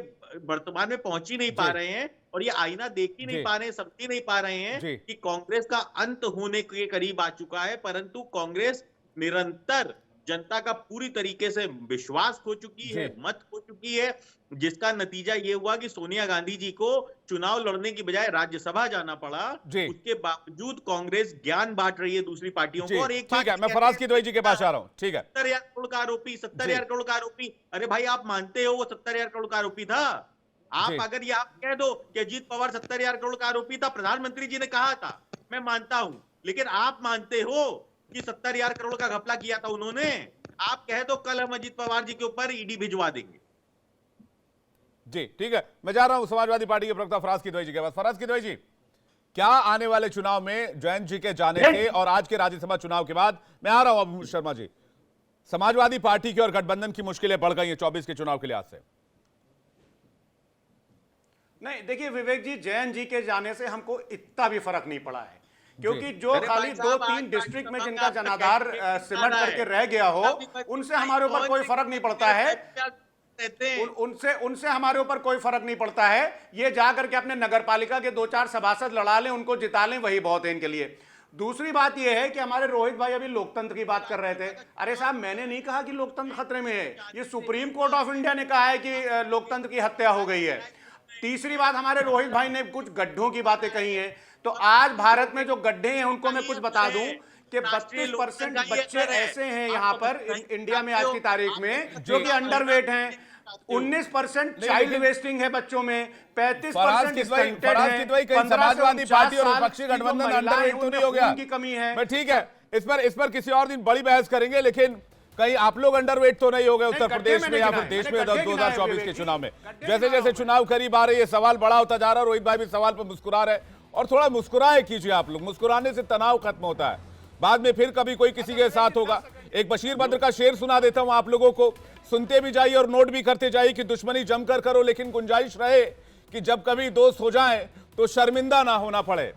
वर्तमान में पहुंच ही नहीं पा रहे हैं, और ये आईना देख ही नहीं पा रहे हैं, समझ ही नहीं पा रहे हैं कि कांग्रेस का अंत होने के करीब आ चुका है। परंतु कांग्रेस निरंतर जनता का पूरी तरीके से विश्वास खो चुकी है, मत खो चुकी है, जिसका नतीजा ये हुआ कि सोनिया गांधी जी को चुनाव लड़ने की बजाय राज्यसभा जाना पड़ा। उसके बावजूद कांग्रेस ज्ञान बांट रही है दूसरी पार्टियों को। और एक ठीक है, मैं फराज की जी के पास आ रहा हूं। ठीक है, 70,000 करोड़ का आरोपी, 70,000 करोड़ का आरोपी। अरे भाई, आप मानते हो वो 70,000 करोड़ का आरोपी था? आप अगर ये आप कह दो कि अजीत पवार 70,000 करोड़ का आरोपी था, प्रधानमंत्री जी ने कहा था, मैं मानता हूं, लेकिन आप मानते हो कि 70,000 करोड़ का घपला किया था उन्होंने? आप कह दो कल हम अजीत पवार जी के ऊपर ईडी भिजवा देंगे। जी ठीक है, मैं जा रहा हूं समाजवादी पार्टी के प्रवक्ता फराज किदवई जी के पास। फराज किदवई जी, क्या आने वाले चुनाव में जयंत जी के जाने से और आज के राज्यसभा चुनाव के बाद, मैं आ रहा हूं अबू शर्मा जी, समाजवादी पार्टी की और गठबंधन की मुश्किलें बढ़ गई हैं 24 के चुनाव के लिहाज से? नहीं, देखिए विवेक जी, जयंत जी के जाने से हमको इतना भी फर्क नहीं पड़ा है, क्योंकि जो खाली 2-3 डिस्ट्रिक्ट में जिनका जनाधार सिमट करके रह गया हो, उनसे हमारे ऊपर कोई फर्क नहीं पड़ता है। उनसे हमारे ऊपर कोई फर्क नहीं पड़ता है। ये जाकर के अपने नगरपालिका के 2-4 सभासद लड़ा लें, उनको जिता लें, वही बहुत है इनके लिए। दूसरी बात यह है कि हमारे रोहित भाई अभी लोकतंत्र की बात कर रहे थे। अरे साहब, मैंने नहीं कहा कि लोकतंत्र खतरे में है, ये सुप्रीम कोर्ट ऑफ इंडिया ने कहा है कि लोकतंत्र की हत्या हो गई है। तीसरी बात, हमारे रोहित भाई ने कुछ गड्ढों की बातें कही हैं, तो आज भारत में जो गड्ढे हैं उनको मैं कुछ बता दूं कि 32% बच्चे ऐसे हैं यहाँ पर इंडिया में आज की तारीख में जो कि अंडरवेट हैं, 19% चाइल्ड वेस्टिंग है बच्चों में, 35% समाजवादी पार्टी और विपक्षी गठबंधन अंडरवेट तो नहीं हो गया? की कमी है। ठीक है, इस पर किसी और दिन बड़ी बहस करेंगे, लेकिन कहीं आप लोग अंडरवेट तो नहीं हो गए उत्तर प्रदेश में या फिर देश में 2024 के चुनाव में? जैसे जैसे चुनाव करीब आ रही है, सवाल बड़ा होता जा रहा है। रोहित भाई भी सवाल पर मुस्कुरा रहे, और थोड़ा मुस्कुराए कीजिए आप लोग, मुस्कुराने से तनाव खत्म होता है। बाद में फिर कभी कोई किसी के साथ होगा। एक बशीर बद्र का शेर सुना देता हूं आप लोगों को, सुनते भी जाइए और नोट भी करते जाइए कि दुश्मनी जमकर करो, लेकिन गुंजाइश रहे कि जब कभी दोस्त हो जाएं तो शर्मिंदा ना होना पड़े।